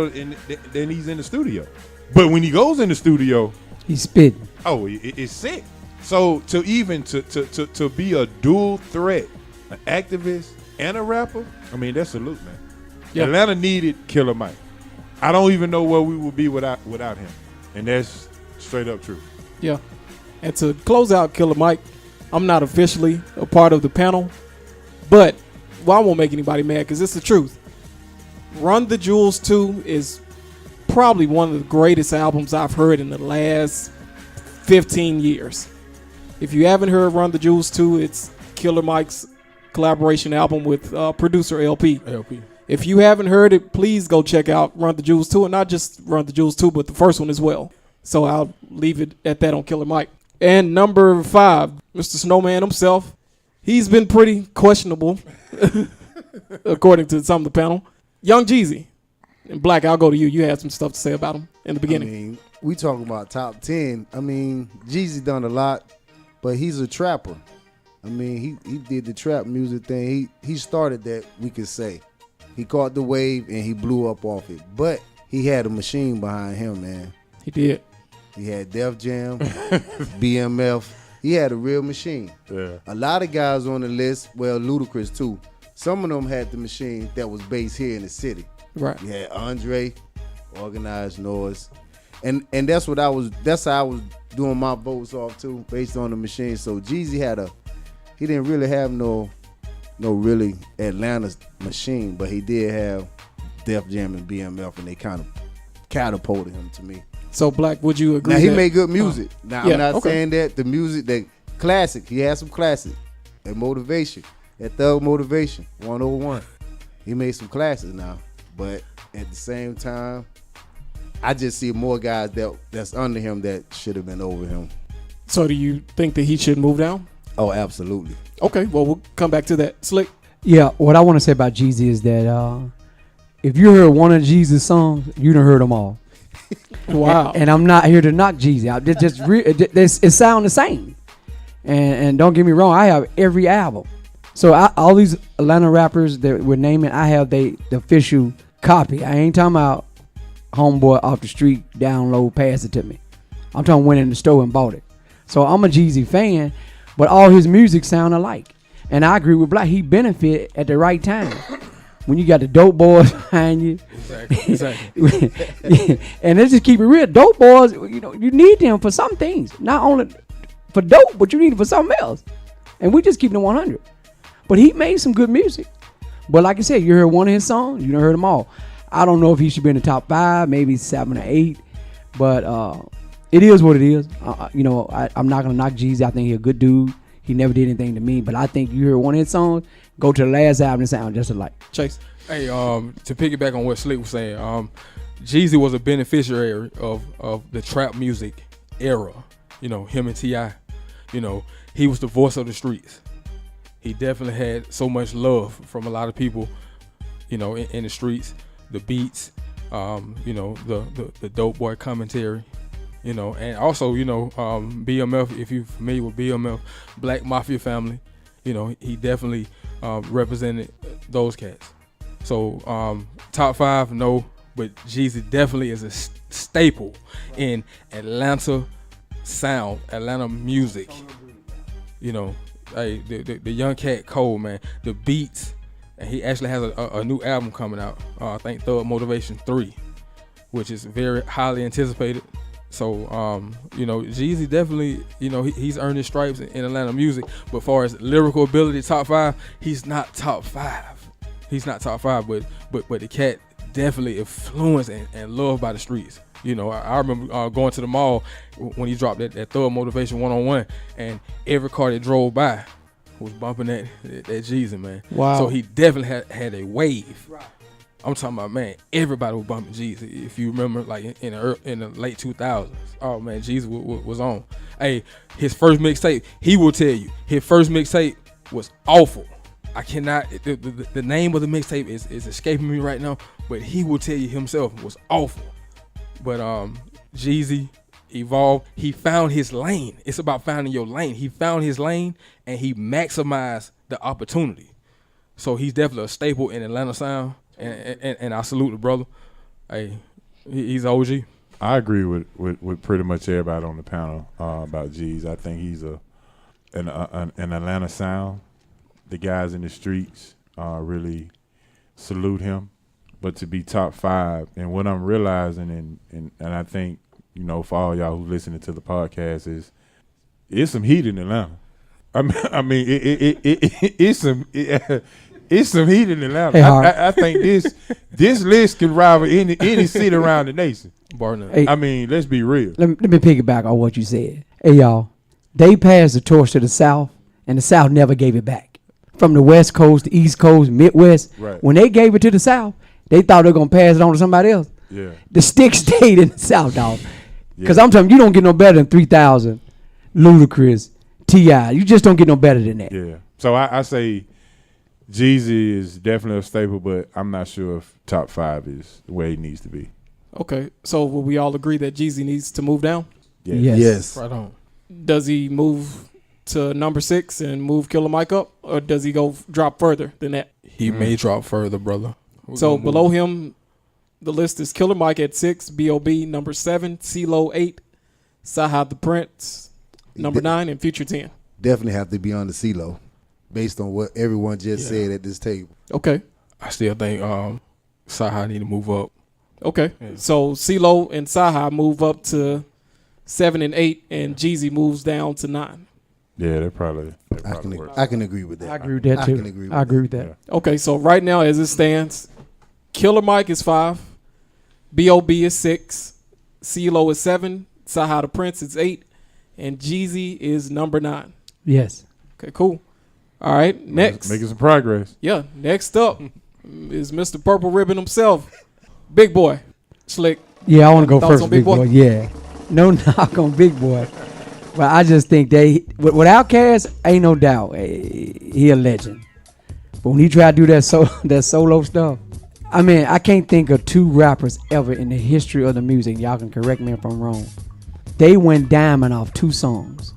than he's in the studio. But when he goes in the studio, He's spitting. oh, it's sick. So to be a dual threat, an activist and a rapper, I mean, that's salute, man. Yeah. Atlanta needed Killer Mike. I don't even know where we would be without him, and that's straight up true. Yeah. And to close out Killer Mike, I'm not officially a part of the panel, but I won't make anybody mad because it's the truth. Run the Jewels 2 is probably one of the greatest albums I've heard in the last 15 years. If you haven't heard Run the Jewels 2, it's Killer Mike's collaboration album with producer LP. If you haven't heard it, please go check out Run the Jewels 2, and not just Run the Jewels 2, but the first one as well. So I'll leave it at that on Killer Mike. And number 5, Mr. Snowman himself. He's been pretty questionable, according to some of the panel. Young Jeezy. And Black, I'll go to you. You had some stuff to say about him in the beginning. I mean, we talking about top 10. I mean, Jeezy done a lot, but he's a trapper. I mean, he did the trap music thing. He started that, we could say. He caught the wave and he blew up off it. But he had a machine behind him, man. He did. He had Def Jam, BMF. He had a real machine. Yeah. A lot of guys on the list, well, Ludacris too. Some of them had the machine that was based here in the city. Right. You had Andre, Organized Noise. And that's how I was doing my votes off too, based on the machine. So Jeezy he didn't really have no no really Atlanta machine, but he did have Def Jam and BMF, and they kind of catapulted him to me. So Black, would you agree? Now he that- made good music. Now yeah, I'm not okay. saying that the music, that classic, he had some classic, that Motivation, that Thug Motivation, 101. He made some classics now, but at the same time, I just see more guys that's under him that should have been over him. So do you think that he should move down? Oh, absolutely. Okay, well we'll come back to that. Slick. Yeah, what I want to say about Jeezy is that if you heard one of Jeezy's songs, you done heard them all. Wow. And I'm not here to knock Jeezy. It sound the same. And don't get me wrong, I have every album. So all these Atlanta rappers that we're naming, I have the official copy. I ain't talking about homeboy off the street, download, pass it to me. I'm talking went in the store and bought it. So I'm a Jeezy fan, but all his music sound alike. And I agree with Black. He benefit at the right time. When you got the dope boys behind you. Exactly. And let's just keep it real. Dope boys, you need them for some things. Not only for dope, but you need it for something else. And we just keep it 100. But he made some good music. But like I said, you heard one of his songs, you done heard them all. I don't know if he should be in the top 5, maybe 7 or 8. But it is what it is. I'm not going to knock Jeezy. I think he's a good dude. He never did anything to me. But I think you heard one of his songs, go to the last album and sound just alike. Chase. Hey, to piggyback on what Slick was saying, Jeezy was a beneficiary of the trap music era. Him and T.I. He was the voice of the streets. He definitely had so much love from a lot of people, in the streets, the beats, the dope boy commentary, and also, BMF, if you're familiar with BMF, Black Mafia family, he definitely represented those cats. So top 5, no, but Jeezy definitely is a staple in Atlanta sound, Atlanta music. Hey, the young cat Cole, man, the beats, and he actually has a new album coming out. I think Thug Motivation 3, which is very highly anticipated. So, Jeezy definitely, he's earned his stripes in Atlanta music. But as far as lyrical ability, top 5, he's not top 5. He's not top 5, but the cat definitely influenced and loved by the streets. I remember going to the mall when he dropped that Thug Motivation 101, and every car that drove by was bumping that Jeezy, man. Wow. So he definitely had a wave. Right. I'm talking about, man, everybody was bumping Jeezy. If you remember, like in the late 2000s, oh man, Jeezy was on. Hey, his first mixtape, he will tell you, his first mixtape was awful. I cannot. The name of the mixtape is escaping me right now, but he will tell you himself was awful. But Jeezy evolved. He found his lane. It's about finding your lane. He found his lane and he maximized the opportunity. So he's definitely a staple in Atlanta sound. And I salute the brother. Hey, he's OG. I agree with pretty much everybody on the panel about Jeezy. I think he's an Atlanta sound. The guys in the streets really salute him. But to be top 5, and what I'm realizing, and I think, for all y'all who's listening to the podcast, is it's some heat in Atlanta. I mean, it's some heat in Atlanta. Hey, I think this list can rival any city around the nation. Barnum. Hey, I mean, let's be real. let me piggyback on what you said. Hey, y'all, they passed the torch to the South, and the South never gave it back. From the West Coast, the East Coast, Midwest, Right. when they gave it to the South, they thought they were going to pass it on to somebody else. Yeah. The stick stayed in the South, dog. Because Yeah. I'm telling you, you don't get no better than 3,000, Ludacris, T.I. You just don't get no better than that. Yeah. So I say Jeezy is definitely a staple, but I'm not sure if top 5 is where he needs to be. Okay, so will we all agree that Jeezy needs to move down? Yeah. Yes. Right on. Does he move to number 6 and move Killer Mike up, or does he go drop further than that? He may drop further, brother. So below him, the list is Killer Mike at 6, B.O.B. number 7, CeeLo 8, Sahad the Prince number 9, and Future 10. Definitely have to be on the CeeLo, based on what everyone just said at this table. Okay. I still think Saha need to move up. Okay. Yeah. So CeeLo and Saha move up to 7 and 8, and Jeezy moves down to 9. Yeah, they probably work. I can agree with that. I agree with that too. I can agree with I agree with that. Yeah. Okay, so right now as it stands, Killer Mike is 5, B.O.B. is 6, CeeLo is 7, Saha the Prince is 8, and Jeezy is number 9. Yes. Okay, cool. All right, next. Making some progress. Yeah, next up is Mr. Purple Ribbon himself, Big Boy, Slick. Yeah, I want to go Thoughts first, on Big Big Boy. Boy? Yeah. No knock on Big Boy. But I just think with Outkast, ain't no doubt. He a legend. But when he tried to do that solo stuff, I mean, I can't think of 2 rappers ever in the history of the music. Y'all can correct me if I'm wrong. They went diamond off 2 songs.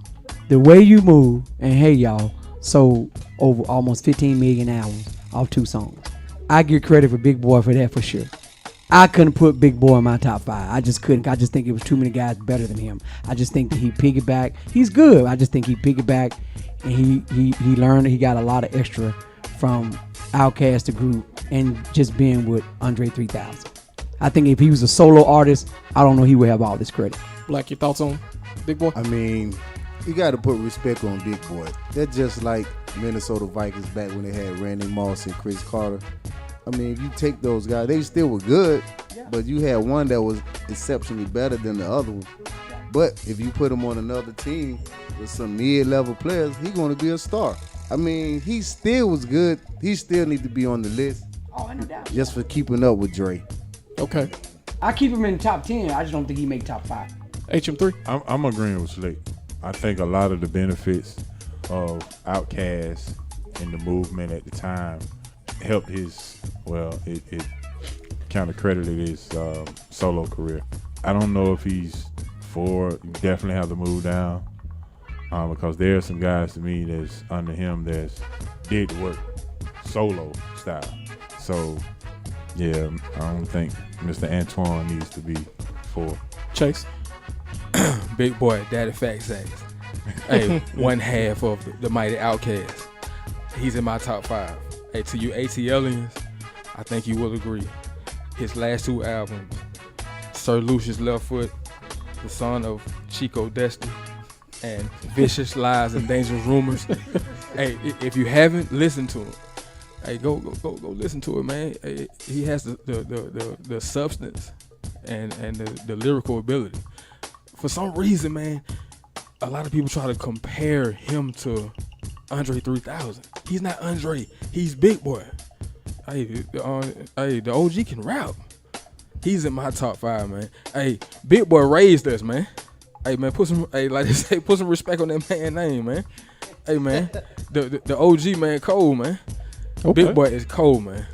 The Way You Move and Hey Y'all sold over almost 15 million albums off 2 songs. I give credit for Big Boy for that for sure. I couldn't put Big Boy in my top 5. I just couldn't. I just think it was too many guys better than him. I just think that he piggybacked. He's good. I just think he piggybacked and he learned. He got a lot of extra from Outkast the group and just being with Andre 3000. I think if he was a solo artist, I don't know he would have all this credit. Black, your thoughts on Big Boy? I mean, you got to put respect on Big Boy. They're just like Minnesota Vikings back when they had Randy Moss and Chris Carter. I mean, if you take those guys, they still were good, but you had one that was exceptionally better than the other one. But if you put him on another team with some mid-level players, he's going to be a star. I mean, he still was good. He still need to be on the list. Oh, I know that. Just for keeping up with Dre. Okay. I keep him in the top 10. I just don't think he make top 5. HM3? I'm agreeing with Slick. I think a lot of the benefits of Outkast and the movement at the time helped his, it kind of credited his solo career. I don't know if he's you definitely have to move down because there are some guys to me that's under him that did work solo style. So, yeah, I don't think Mr. Antoine needs to be 4. Chase? Big Boy, Daddy Fat Sacks. Hey, one half of the mighty Outkast. He's in my top 5. Hey, to you ATLians, I think you will agree. His last 2 albums, Sir Lucius Left Foot, the son of Chico Destiny, and Vicious Lies and Dangerous Rumors. Hey, if you haven't listened to him, hey, go listen to it, man. Hey, he has the substance and the lyrical ability. For some reason, man, a lot of people try to compare him to Andre 3000. He's not Andre. He's Big Boy. Hey, the OG can rap. He's in my top 5, man. Hey, Big Boy raised us, man. Hey, man, put some respect on that man's name, man. Hey, man, the OG man, cold, man. Okay. Big Boy is cold, man.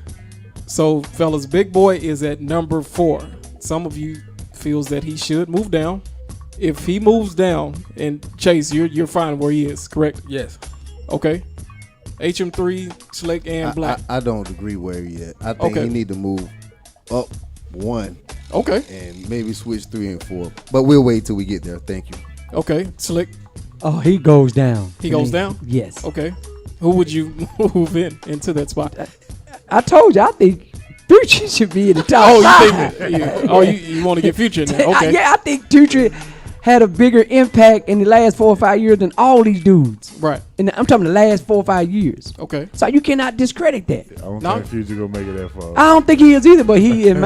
So, fellas, Big Boy is at number 4. Some of you feels that he should move down. If he moves down, and Chase, you're fine where he is, correct? Yes. Okay. HM3, Slick, and Black. I don't agree where he at. I think Okay. he need to move up 1 Okay. and maybe switch 3 and 4. But we'll wait till we get there. Thank you. Okay. Slick, Oh, he goes down. he goes down? Yes. Okay. Who would you move into that spot? I told you, I think Future should be in the top Oh, 5. you want to get Future in there? Okay. Yeah, I think Future had a bigger impact in the last 4 or 5 years than all these dudes. Right. And I'm talking the last 4 or 5 years. Okay. So you cannot discredit that. I don't No. think Future gonna make it that far. I don't think he is either, but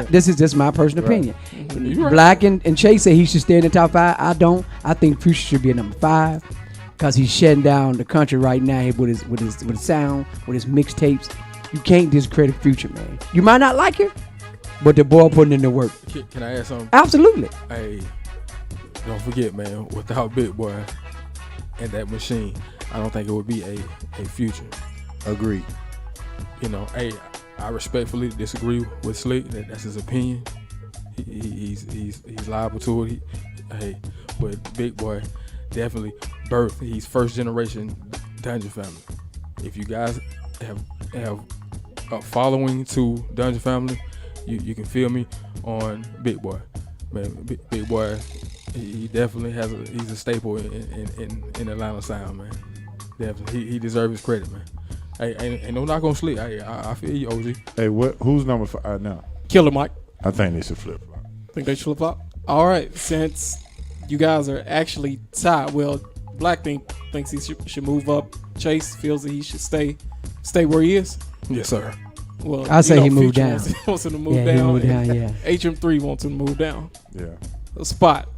this is just my personal opinion. You right. Black and Chase say he should stay in the top 5. I don't. I think Future should be at number 5 because he's shutting down the country right now with his sound, with his mixtapes. You can't discredit Future, man. You might not like it, but the boy putting in the work. Can I add something? Absolutely. Hey, don't forget, man, without Big Boy and that machine, I don't think it would be a Future. Agree. You know, hey, I respectfully disagree with Slick. That's his opinion. He's liable to it. But Big Boy definitely birthed. He's first generation Dungeon Family. If you guys have a following to Dungeon Family, you can feel me on Big Boy. Man, Big Boy, he definitely he's a staple in Atlanta sound, man. Definitely, he deserves his credit, man. Hey, ain't no knock on Slick. Hey, I feel you, OG. Hey, who's number 5 now? Killer Mike. I think they should flip flop. Think they should flip flop? All right. Since you guys are actually tied, well, Black think thinks he should move up. Chase feels that he should stay where he is. Yes, sir. Well, I say he moved Future down. Wants him to move Yeah, down. he moved and down, yeah. HM3 wants him to move down Yeah. a spot.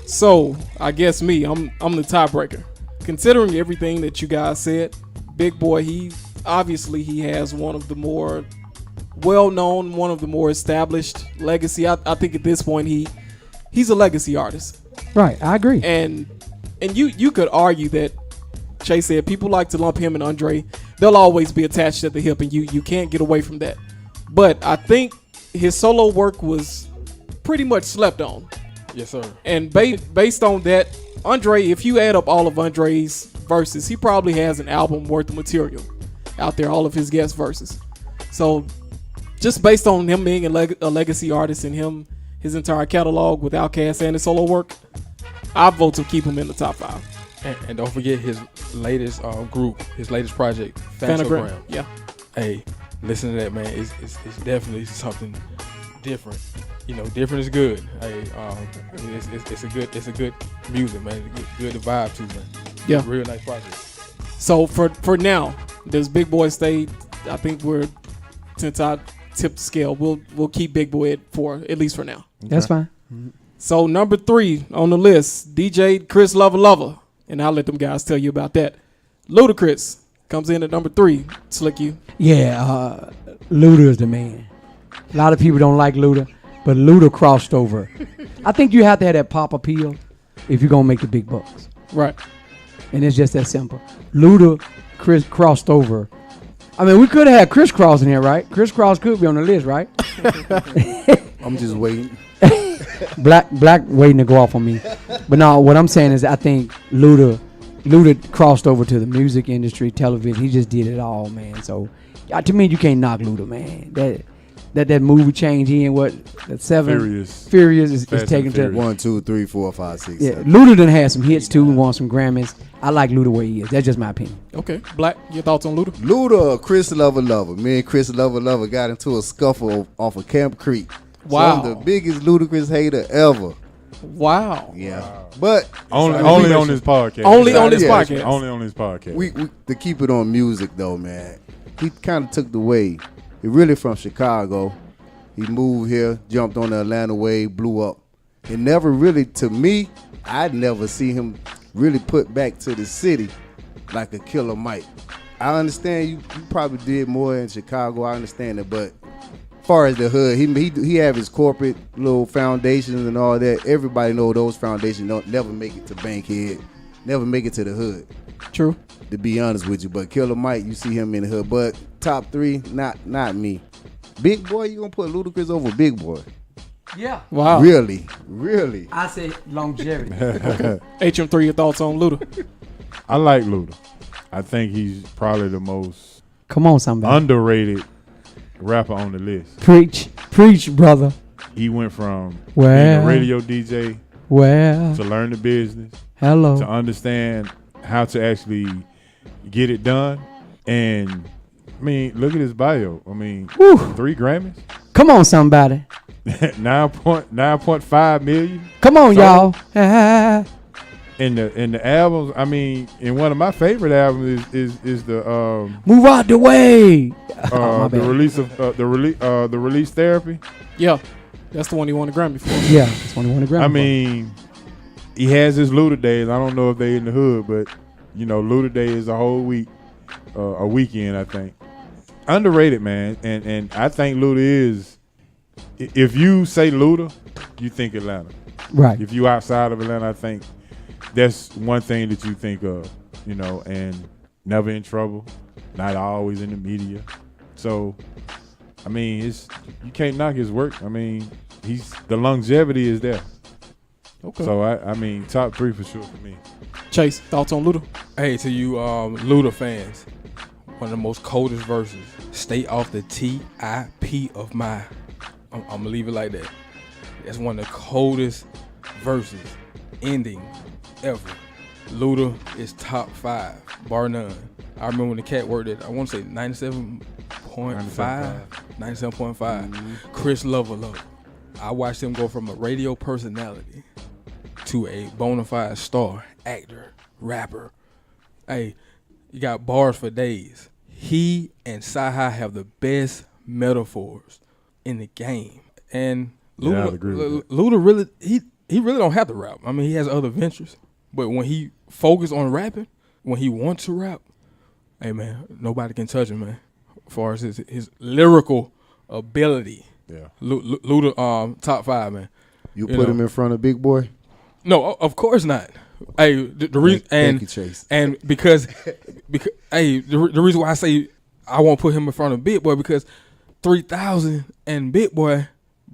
So I guess I'm the tiebreaker. Considering everything that you guys said, Big Boy, he has one of the more well-known, one of the more established legacy. I think at this point he's a legacy artist. Right, I agree. And you could argue that Chase said people like to lump him and Andre. They'll always be attached at the hip, and you can't get away from that. But I think his solo work was pretty much slept on. Yes, sir. And based on that, Andre, if you add up all of Andre's verses, he probably has an album worth of material out there, all of his guest verses. So just based on him being a legacy artist and his entire catalog with Outkast and his solo work, I vote to keep him in the top 5. And don't forget his latest group, his latest project, Fanagram. Fanagram. Yeah. Hey, listen to that, man. It's definitely something different. You know, different is good. Hey, it's a good music, man. Good to vibe to, man. Yeah. Real nice project. So for now, does Big Boy stay? I think since I tipped the scale, we'll keep Big Boy at 4, at least for now. That's fine. So number 3 on the list, DJ Chris Lover. And I'll let them guys tell you about that. Ludacris comes in at number 3. Slick you. Yeah, Luda is the man. A lot of people don't like Luda, but Luda crossed over. I think you have to have that pop appeal if you're going to make the big bucks. Right. And it's just that simple. Luda, Chris crossed over. I mean, we could have had Chris Cross in here, right? Chris Cross could be on the list, right? I'm just waiting. Black waiting to go off on me. But no, what I'm saying is I think Luda crossed over to the music industry, television. He just did it all, man. So to me, you can't knock Luda, man. That movie change he in what, that 7 Furious is Fast taken and to Furious. 1, 2, 3, 4, 5, 6. yeah. 7. Luda done had some hits too, won some Grammys. I like Luda where he is. That's just my opinion. Okay. Black, your thoughts on Luda? Luda, Chris Lover. Me and Chris Lover got into a scuffle off of Camp Creek. Wow. So I'm the biggest Ludacris hater ever. Wow. Yeah. But Only on this podcast. Only on this Yeah. podcast. Only on this podcast. we to keep it on music though, man. He kind of took the wave. He really from Chicago. He moved here, jumped on the Atlanta wave, blew up. And never really, to me, I'd never see him really put back to the city like a Killer Mike. I understand you probably did more in Chicago. I understand it, but as far as the hood, he have his corporate little foundations and all that. Everybody know those foundations don't never make it to Bankhead, never make it to the hood. True. To be honest with you, but Killer Mike, you see him in the hood. But top 3, not me. Big Boy, you gonna put Ludacris over Big Boy? Yeah. Wow. Really? I say longevity. HM3, your thoughts on Luda? I like Luda. I think he's probably the most Come on, somebody. underrated rapper on the list. Preach, brother. He went from being Well, a radio DJ well, to learn the business, to hello. understand how to actually get it done. And I mean, look at his bio. I mean, Whew. 3 Grammys, Come on, somebody. 9.5 million. Come on, So- y'all. Ah. In the albums, I mean, in one of my favorite albums is the Move out the way. Oh, my the bad. release of the release therapy. Yeah. That's the one he won a Grammy for. Yeah, that's when he won the Grammy. I mean, he has his Luda days. I don't know if they in the hood, but you know, Luda Day is a whole week, a weekend. I think underrated, man. And I think Luda is. If you say Luda, you think Atlanta. right. If you outside of Atlanta, I think that's one thing that you think of, you know, and never in trouble, not always in the media. So, I mean, you can't knock his work. I mean, the longevity is there. Okay. So, I mean, top 3 for sure for me. Chase, thoughts on Luda? Hey, to you Luda fans, one of the most coldest verses. Stay off the TIP of my. I'm gonna leave it like that. That's one of the coldest verses, ending ever. Luda is top 5, bar none. I remember when the cat worked at, I want to say 97.5. 97.5. Chris Lover. I watched him go from a radio personality to a bona fide star, actor, rapper, Hey, you got bars for days. He and Sci-Hi have the best metaphors in the game. And Yeah, I'd agree with that. Luda really he really don't have to rap. I mean, he has other ventures, but when he focus on rapping, when he wants to rap, hey man, nobody can touch him, man. As far as his lyrical ability, Yeah. Luda top 5, man. You You put know. him in front of Big Boy. No, of course not. Hey, the reason Thank you, Chase. and because hey, the reason why I say I won't put him in front of Big Boy because 3000 and Big Boy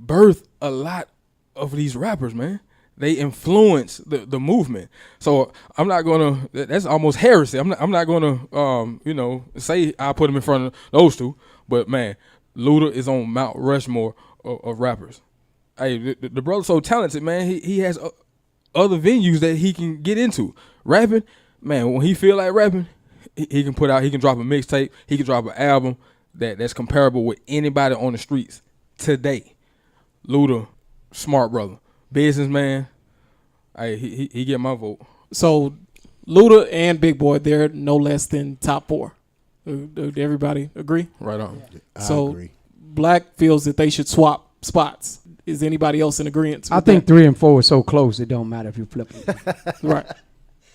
birthed a lot of these rappers, man. They influence the movement. So I'm not gonna. That's almost heresy. I'm not gonna say I put him in front of those two. But man, Luda is on Mount Rushmore of rappers. Hey, the brother's so talented, man. He has other venues that he can get into. Rapping, man, when he feel like rapping, he can drop a mixtape, he can drop an album that's comparable with anybody on the streets today. Luda, smart brother, businessman. Hey, he get my vote. So Luda and Big Boy, they're no less than top 4. Do everybody agree? Right on. I So agree. Black feels that they should swap spots. Is anybody else in agreement? I think 3 and 4 are so close it don't matter if you flip them. right.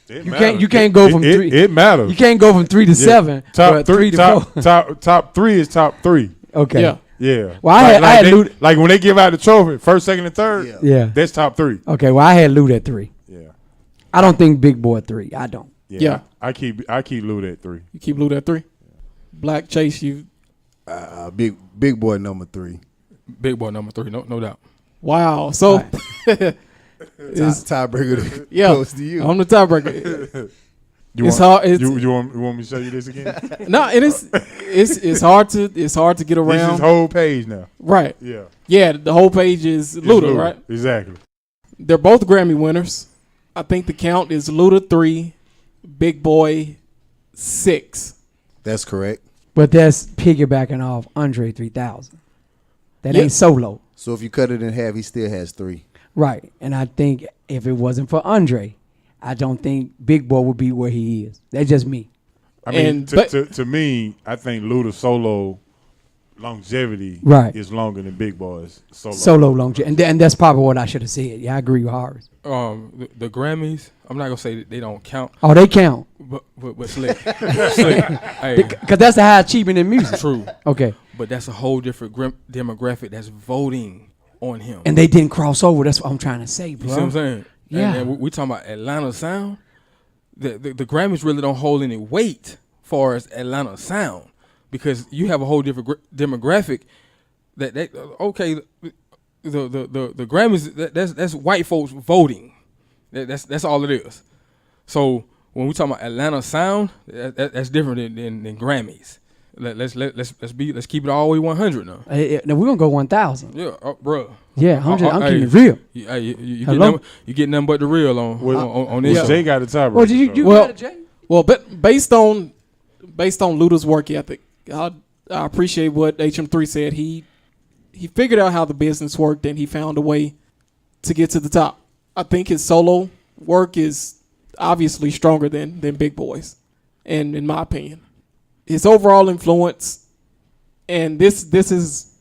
You can't go from 3. It matters. You can't go from 3 to 7. Top but 3 to 4. top 3 is top 3. Okay. Yeah. Yeah. Well, I had Luda. like when they give out the trophy, first, second, and third. Yeah. That's top 3. Okay. Well, I had Luda at 3. Yeah. I don't think Big Boy 3. I don't. Yeah. I keep Luda at 3. You keep Luda at 3. Black Chase, you. Big Boy number 3. Big Boy number 3, no doubt. Wow. So Tiebreaker yeah, goes to you. I'm the tiebreaker. You It's want, hard. It's, you want me to show you this again? no, it is. It's hard to get This is around. whole page now. Right. Yeah. Yeah. The whole page is It's Luda, right? Exactly. They're both Grammy winners. I think the count is Luda 3, Big Boy 6. That's correct. But that's piggybacking off Andre 3000. That Yeah. ain't solo. So if you cut it in half, he still has 3. Right. And I think if it wasn't for Andre, I don't think Big Boy would be where he is. That's just me. I mean, And- to me, I think Luda solo longevity Right. is longer than Big Boy's solo. Solo longevity. And that's probably what I should have said. Yeah, I agree with Horace. The Grammys, I'm not gonna say that they don't count, Oh, they count. but slick, slick. Hey, Because that's the high achievement in music. true. Okay. But that's a whole different demographic that's voting on him. And they didn't cross over. That's what I'm trying to say, You bro. see what I'm saying? Yeah. And we talking about Atlanta sound. The Grammys really don't hold any weight far as Atlanta sound because you have a whole different demographic. That okay, the Grammys that's white folks voting. That's all it is. So when we talking about Atlanta sound, that's different than Grammys. Let's keep it all the way 100 now. Now we're gonna go 1,000. Yeah, bro. Yeah, I'm keeping it hey, real. You Hello? get nothing but the real on this. Well, show. Jay got the tiebreaker. Well, you Well- got it, Jay? Well, but based on Luda's work ethic, I appreciate what HM3 said. He figured out how the business worked and he found a way to get to the top. I think his solo work is obviously stronger than Big Boy's, and in my opinion, his overall influence. And this is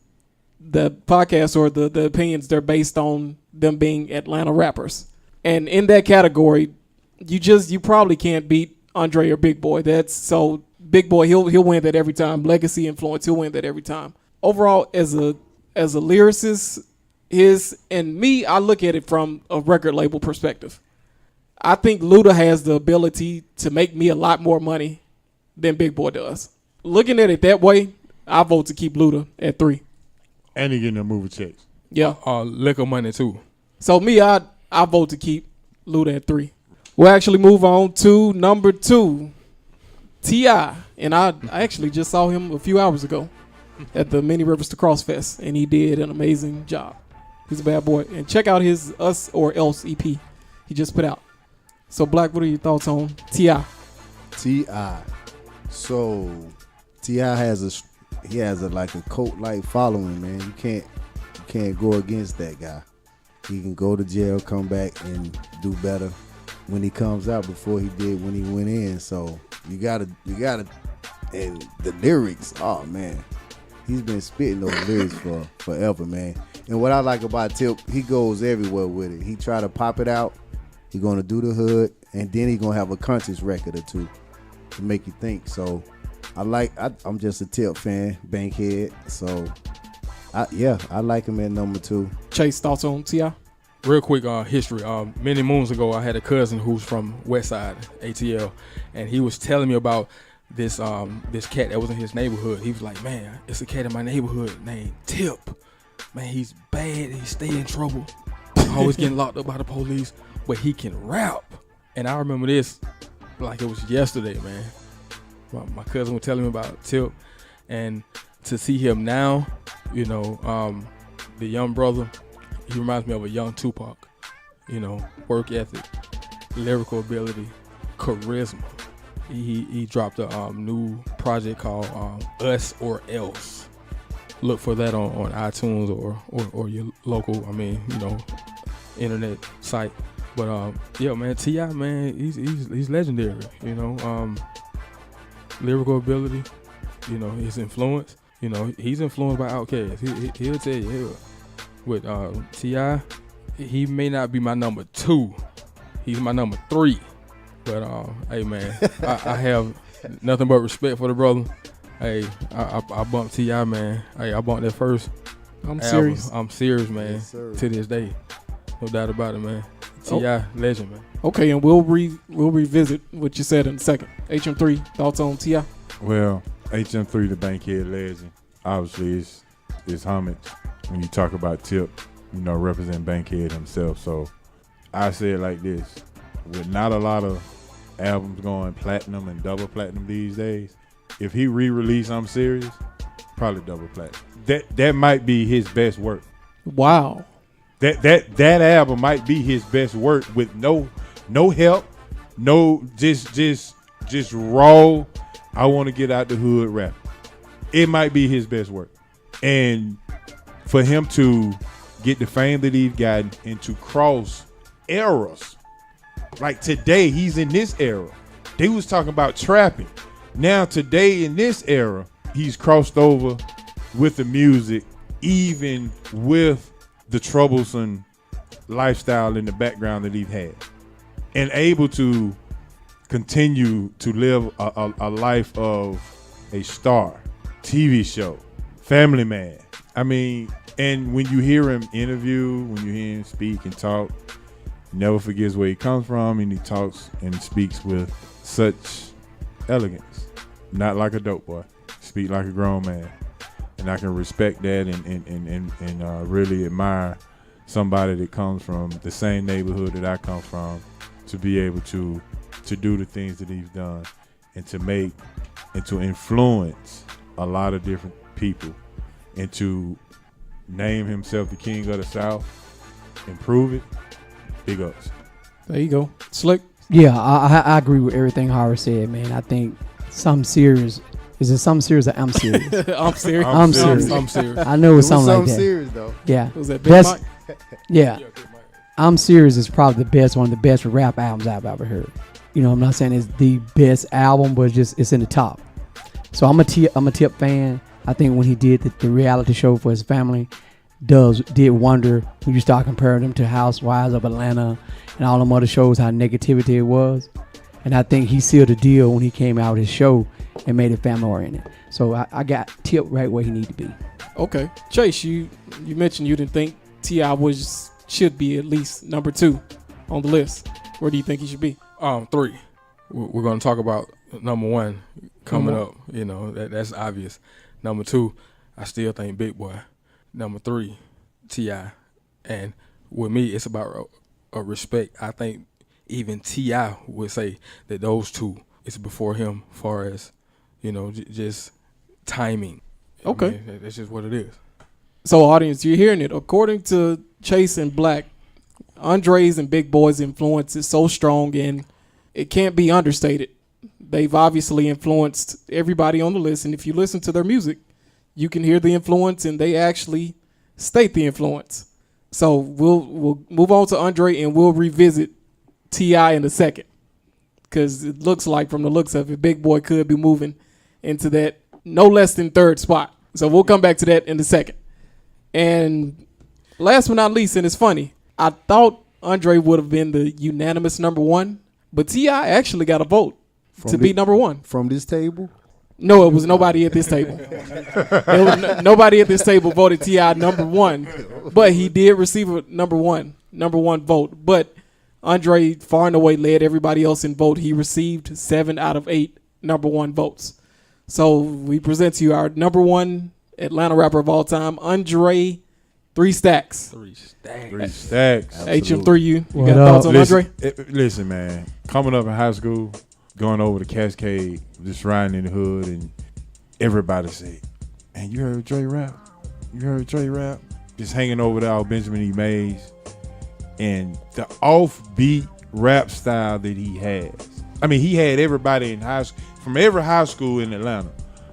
the podcast or the opinions. They're based on them being Atlanta rappers, and in that category, you probably can't beat Andre or Big Boy. That's so Big Boy. He'll win that every time. Legacy influence. He'll win that every time. Overall, as a lyricist, I look at it from a record label perspective. I think Luda has the ability to make me a lot more money than Big Boy does. Looking at it that way, I vote to keep Luda at 3. And he getting a movie checks. Yeah. Liquor money too. So me, I vote to keep Luda at 3. We'll actually move on to number 2, T.I. And I actually just saw him a few hours ago at the Many Rivers to Cross Fest, and he did an amazing job. He's a bad boy. And check out his Us or Else EP he just put out. So Black, what are your thoughts on T.I.? T.I. So T.I. has a like a cult like following, man. You can't go against that guy. He can go to jail, come back and do better. when he comes out before he did when he went in. So you gotta, and the lyrics, oh man, he's been spitting those lyrics for forever, man. And what I like about Tip, he goes everywhere with it. He try to pop it out. He gonna do the hood, and then he gonna have a conscious record or two to make you think. So I'm just a Tip fan, Bankhead. So I like him at number 2. Chase, thoughts on T.I.? Real quick history. Many moons ago, I had a cousin who's from Westside, ATL, and he was telling me about this cat that was in his neighborhood. He was like, man, it's a cat in my neighborhood named Tip. Man, he's bad. He stay in trouble. Always getting locked up by the police, but he can rap. And I remember this like it was yesterday, man. My cousin was telling me about Tip, and to see him now, you know, the young brother, he reminds me of a young Tupac. You know, work ethic, lyrical ability, charisma. He dropped a new project called Us or Else. Look for that on iTunes or your local, internet site. But yeah, man, T.I., man, he's legendary. You know, lyrical ability. You know, his influence. You know, he's influenced by Outkast. He'll tell you. With T.I., he may not be my number 2. He's my number 3. But hey, man, I have nothing but respect for the brother. Hey, I bumped T.I., man. Hey, I bumped that first. I'm album. serious. I'm serious, man. Yes, sir. To this day, no doubt about it, man. T.I., legend, man. Okay, and we'll revisit what you said in a second. HM3, thoughts on T.I.? Well, HM3, the Bankhead legend, obviously is homage when you talk about Tip, you know, representing Bankhead himself. So I say it like this: with not a lot of albums going platinum and double platinum these days, if he re-release I'm Serious, probably double platinum. That might be his best work. Wow. That album might be his best work with no help, no just raw. I want to get out the hood rap. It might be his best work, and for him to get the fame that he's gotten and to cross eras, like today he's in this era. They was talking about trapping. Now today in this era, he's crossed over with the music, even with the troublesome lifestyle in the background that he's had, and able to continue to live a life of a star, TV show, family man. I mean, and when you hear him interview, when you hear him speak and talk, he never forgets where he comes from, and he talks and speaks with such elegance. Not like a dope boy. Speak like a grown man. And I can respect that and really admire somebody that comes from the same neighborhood that I come from to be able to do the things that he's done and to make and to influence a lot of different people and to name himself the king of the South and prove it. Big ups. There you go. Slick. Yeah, I agree with everything Howard said, man. I think Something Serious. Is it Something Serious or I'm Serious? I'm serious. I'm serious. I'm serious. I know it's something like that. serious though. Yeah. Was that Big That's, Mike? yeah. I'm Serious is probably the best, one of the best rap albums I've ever heard. You know, I'm not saying it's the best album, but it's in the top. So I'm a Tip fan. I think when he did the reality show for his family, did wonder when you start comparing them to Housewives of Atlanta and all them other shows, how negativity it was. And I think he sealed the deal when he came out with his show and made it family oriented. So I got Tip right where he need to be. Okay. Chase, you mentioned you didn't think T.I. should be at least number 2 on the list. Where do you think he should be? 3. We're going to talk about number 1 coming up. You know, that's obvious. Number 2, I still think Big Boy. Number 3, T.I. And with me, it's about a respect. I think even T.I. would say that those 2 is before him, far as, you know, just timing. Okay. I mean, that's just what it is. So, audience, you're hearing it. According to Chase and Black, Andre's and Big Boy's influence is so strong and it can't be understated. They've obviously influenced everybody on the list, and if you listen to their music, you can hear the influence, and they actually state the influence. So we'll move on to Andre, and we'll revisit T.I. in the second. Because it looks like, from the looks of it, Big Boy could be moving into that no less than third spot. So we'll come back to that in a second. And last but not least, and it's funny, I thought Andre would have been the unanimous number one, but T.I. actually got a vote to be number one. From this table? No, it was nobody at this table. Nobody at this table voted T.I. number one, but he did receive a number one vote. But Andre far and away led everybody else in vote. He received 7 out of 8 number one votes. So we present to you our number one Atlanta rapper of all time, Andre 3 Stacks. 3 stacks. 3 stacks. HM3, you What got up? thoughts on Andre? Listen, man. Coming up in high school, going over to Cascade, just riding in the hood, and everybody say, "Man, you heard Dre rap? You heard Dre rap?" Just hanging over there off Benjamin E. Mays, and the offbeat rap style that he has. I mean, he had everybody in high school, from every high school in Atlanta,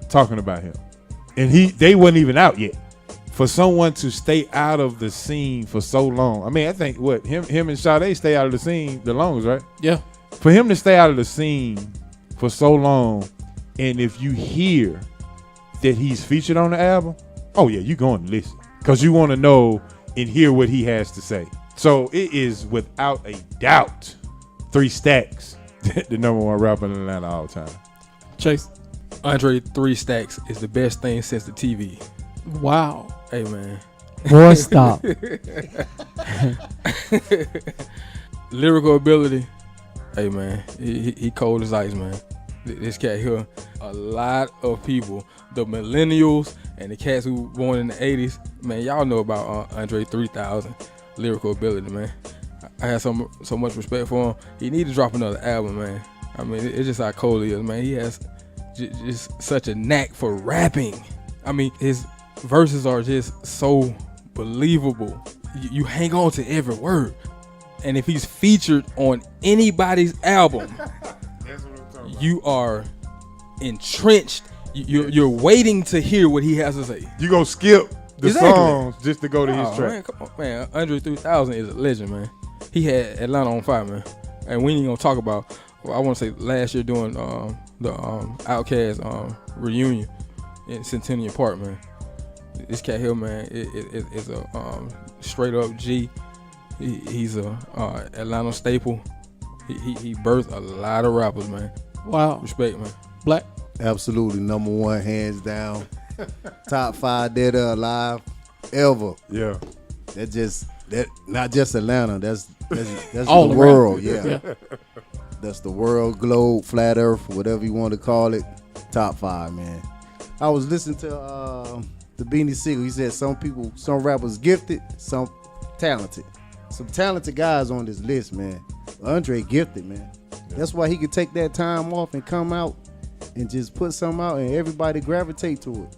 talking about him, and they wasn't even out yet. For someone to stay out of the scene for so long, I mean, I think him and Sade stay out of the scene the longest, right? Yeah. For him to stay out of the scene for so long, and if you hear that he's featured on the album, oh yeah, you're going to listen because you want to know and hear what he has to say. So it is without a doubt 3 Stacks, the number one rapper in Atlanta all time. Chase. Andre 3 Stacks is the best thing since the TV. Wow. Hey, man. Boy, stop. Lyrical ability. Hey, man. He cold as ice, man. This cat here, a lot of people, the millennials and the cats who born in the 80s, man, y'all know about Andre 3000 lyrical ability, man. I had so much respect for him. He need to drop another album, man. I mean, it's just how cold he is, man. He has just such a knack for rapping. I mean, his verses are just so believable. You hang on to every word. And if he's featured on anybody's album, you are entrenched. You're waiting to hear what he has to say. You gonna skip the Exactly. songs just to go to his Oh, track. man, come on, man. Andre 3000 is a legend, man. He had Atlanta on fire, man. And we ain't gonna talk about, I want to say last year doing the Outkast reunion in Centennial Park, man. This cat here, man, is a straight up G. He's a Atlanta staple. He birthed a lot of rappers, man. Wow. Respect, man. Black. Absolutely number one, hands down. Top 5 dead or alive ever. Yeah. That not just Atlanta. That's All the around. world. Yeah. That's the world, globe, flat earth, whatever you want to call it. Top 5, man. I was listening to the Beanie Sigel. He said some rappers gifted, some talented. Some talented guys on this list, man. Andre gifted, man. That's why he could take that time off and come out and just put something out and everybody gravitate to it.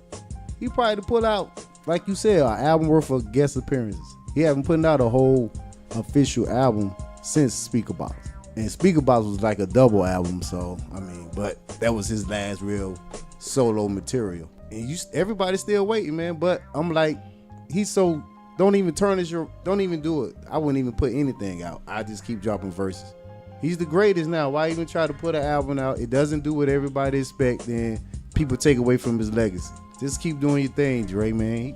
He probably put out, like you said, an album worth of guest appearances. He haven't put out a whole official album since Speaker Box. And Speaker Box was like a double album, so, I mean, but that was his last real solo material. And everybody's still waiting, man, but I'm like, he's so, don't even do it. I wouldn't even put anything out. I just keep dropping verses. He's the greatest now. Why even try to put an album out? It doesn't do what everybody expect, then people take away from his legacy. Just keep doing your thing, Dre, man.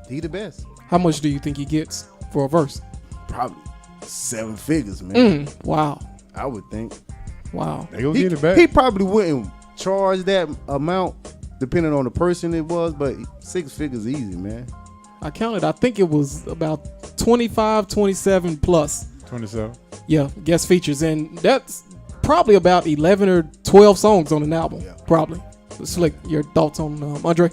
He the best. How much do you think he gets for a verse? Probably 7 figures, man. Wow. I would think. Wow. They gonna get it back. He probably wouldn't charge that amount depending on the person it was, but 6 figures easy, man. I counted. I think it was about 25, 27 plus. 27. Yeah, guest features. And that's probably about 11 or 12 songs on an album. Yeah. Probably. Slick, your thoughts on Andre?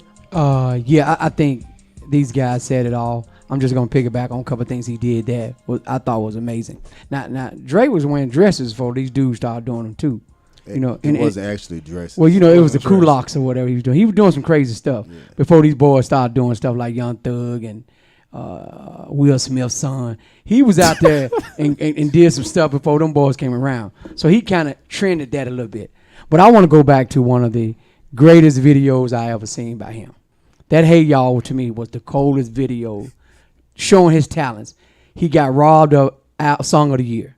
Yeah, I think these guys said it all. I'm just gonna piggyback on a couple of things he did that I thought was amazing. Now Dre was wearing dresses before these dudes started doing them too. You know, it wasn't actually dressed. Well, you know, it was the kulaks or whatever he was doing. He was doing some crazy stuff before these boys started doing stuff like Young Thug and Will Smith's son. He was out there and did some stuff before them boys came around. So he kind of trended that a little bit. But I want to go back to one of the greatest videos I ever seen by him. That Hey Y'all to me was the coldest video showing his talents. He got robbed of Song of the Year.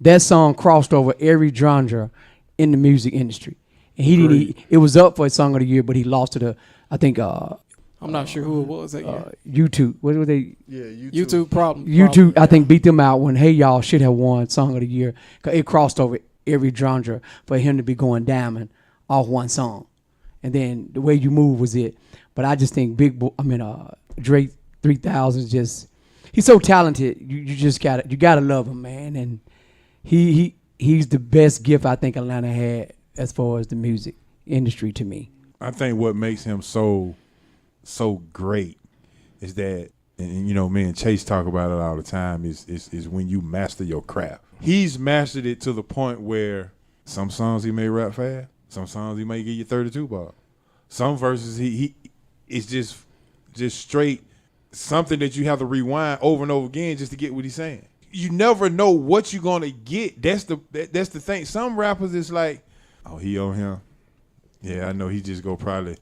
that song crossed over every genre in the music industry. And he didn't. It was up for a song of the year, but he lost to the. I think I'm not sure who it was that year. YouTube. What were they? Yeah, YouTube problem. YouTube. I think beat them out when Hey Y'all should have won song of the year. 'Cause it crossed over every genre for him to be going diamond off one song, and then the way you move was it. But I just think Drake 3000 is just. He's so talented. You just gotta love him, man. And he's the best gift I think Atlanta had as far as the music industry to me. I think what makes him so great is that, and you know, me and Chase talk about it all the time, is when you master your craft. He's mastered it to the point where some songs he may rap fast, some songs he may give you 32 bars. Some verses he it's just straight something that you have to rewind over and over again just to get what he's saying. You never know what you're gonna get. That's the thing. Some rappers is like, oh, he on him. Yeah, I know he just go probably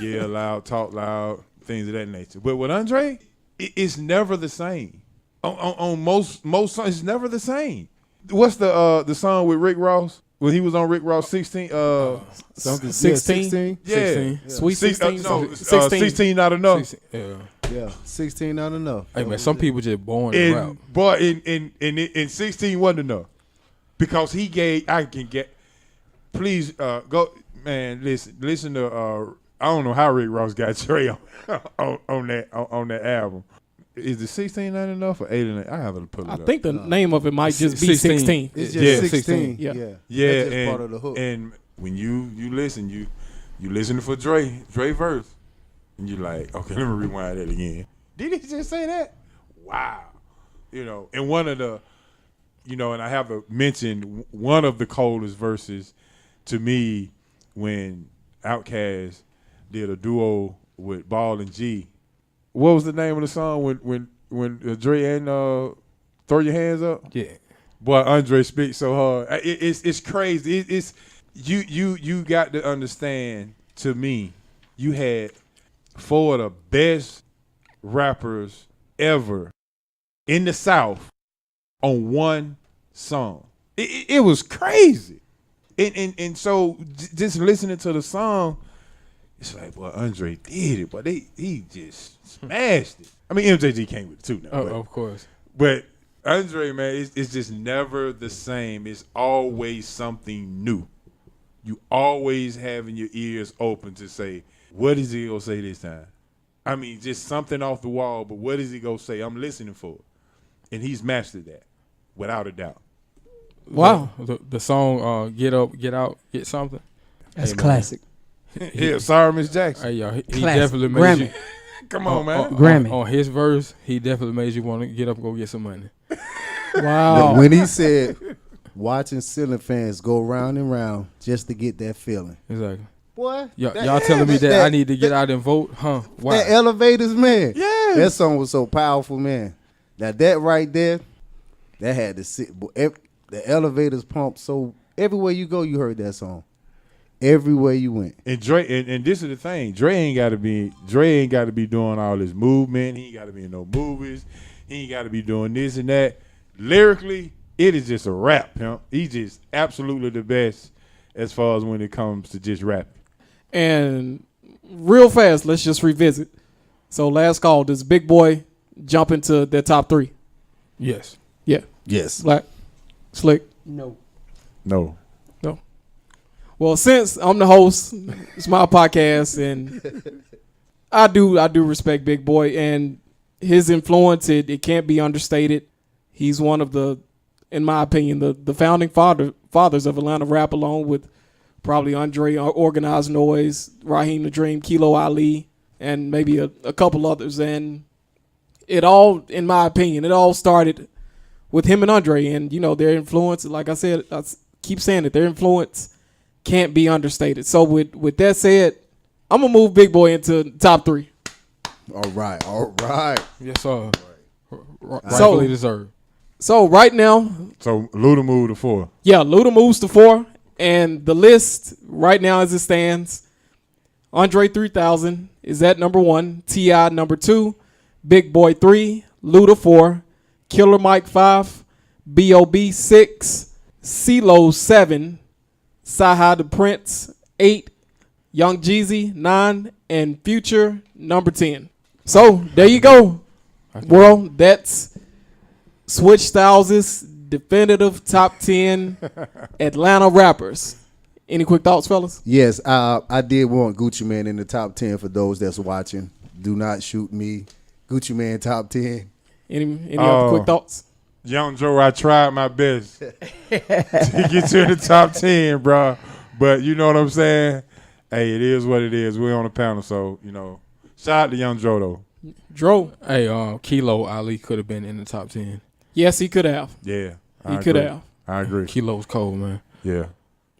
yell loud, talk loud, things of that nature. But with Andre, it's never the same. On most songs, it's never the same. What's the song with Rick Ross? When he was on Rick Ross 16, something 16? yeah, 16. Sweet 16. 16. 16 not enough. 16, Yeah, 16 not enough. Hey man, some people just born to rap. And but in 16 wasn't enough because he gave. I can get. Please go, man. Listen to. I don't know how Rick Ross got Trey on that album. Is the 16 not enough or 8 and 8? I have to pull it up. I think the name of it might just be 16. It's Yeah, just 16. 16. Yeah. Yeah, That's just and, part of the hook. and when you listen, you listen for Dre verse, and you like, okay, let me rewind that again. Did he just say that? Wow, you know. And one of the, you know, and I have to mention one of the coldest verses to me when Outkast did a duo with Ball and G. What was the name of the song when Dre and Throw Your Hands Up? Yeah. Boy, Andre speaks so hard. It's crazy. It's you got to understand. To me, you had 4 of the best rappers ever in the South on one song. It was crazy. And so just listening to the song, it's like, boy, Andre did it, but he just smashed it. I mean, MJG came with it too now. Oh, but- of course. But Andre, man, it's just never the same. It's always something new. You always having your ears open to say, what is he going to say this time? I mean, just something off the wall, but what is he going to say? I'm listening for it. And he's mastered that, without a doubt. Wow. The song Get Up, Get Out, Get Something. That's Hey, man. classic. Yeah, sorry, Miss Jackson. Hey, y'all, he Classic. definitely made Grammy. you. Come on, man. Grammy. On his verse, he definitely made you want to get up and go get some money. Wow. When he said, watching ceiling fans go round and round just to get that feeling. Exactly. Boy, Y'all telling me that I need to get out and vote? Huh? Why? That elevators, man. Yeah. That song was so powerful, man. Now that right there, that had to sit. The elevators pump. So everywhere you go, you heard that song. Everywhere you went. And Dre, and this is the thing. Dre ain't got to be doing all this movement. He ain't got to be in no movies. He ain't got to be doing this and that. Lyrically, it is just a rap, pimp. He's just absolutely the best as far as when it comes to just rapping. And real fast, let's just revisit. So last call, does Big Boy jump into their top 3? Yes. Yeah. Yes. Black, Slick. No. No. No. Well, since I'm the host, it's my podcast, and I do respect Big Boy and his influence. It can't be understated. He's one of the, in my opinion, the founding fathers of Atlanta rap, along with probably Andre, Organized Noise, Raheem the Dream, Kilo Ali, and maybe a couple others. And it all, in my opinion, it all started with him and Andre, and you know their influence. Like I said, I keep saying it. Their influence can't be understated. So with that said, I'm gonna move Big Boy into top 3. All right. All right. Yes, sir. Rightfully deserved. So right now, So Luda moved to 4. yeah, Luda moves to 4, and the list right now as it stands, Andre 3000 is at number 1, T.I. number 2, Big Boy 3, Luda 4, Killer Mike 5, B.O.B. 6, CeeLo 7, Sci-Hi the Prince 8, Young Jeezy 9, and Future number 10. So there you go, world. That's Switch Styles' definitive top 10 Atlanta rappers. Any quick thoughts, fellas? Yes, I did want Gucci Man in the top 10 for those that's watching. Do not shoot me. Gucci Man top 10. Any other quick thoughts? Young Joe, I tried my best to get you in the top 10, bro. But you know what I'm saying? Hey, it is what it is. We're on the panel, so, shout out to Young Joe, though. Dro. Hey, Kilo Ali could have been in the top 10. Yes, he could have. Yeah. He could have. I agree. Kilo's cold, man. Yeah.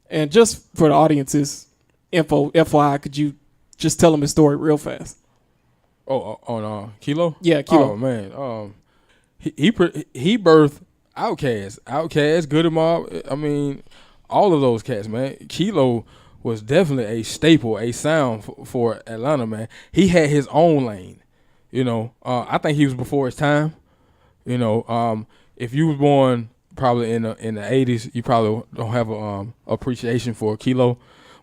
And just for the audience's FYI, could you just tell him his story real fast? Oh, on Kilo? Yeah, Kilo. Oh man, he birthed Outkast, Goody Mob. I mean, all of those cats, man. Kilo was definitely a staple, a sound for Atlanta, man. He had his own lane. I think he was before his time. If you was born probably in the 80s, you probably don't have a appreciation for Kilo,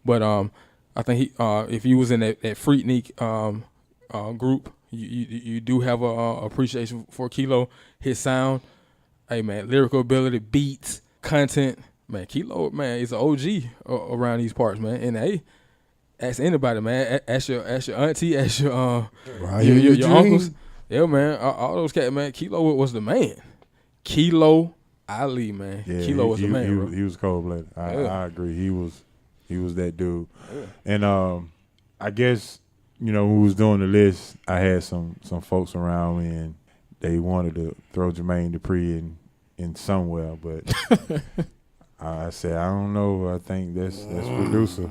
but I think he if you was in that Freaknik group, you do have a appreciation for Kilo, his sound. Hey man, lyrical ability, beats, content. Man, Kilo, man, is an OG around these parts, man. And hey, ask anybody, man. Ask your auntie, ask your uncles. Yeah, man. All those cats, man. Kilo was the man. Kilo Ali, man. Yeah, Kilo was the man, bro. He was cold-blooded. I agree. He was that dude. Yeah. And I guess, when we was doing the list, I had some folks around me, and they wanted to throw Jermaine Dupri in somewhere, but I said, I don't know. I think that's producer.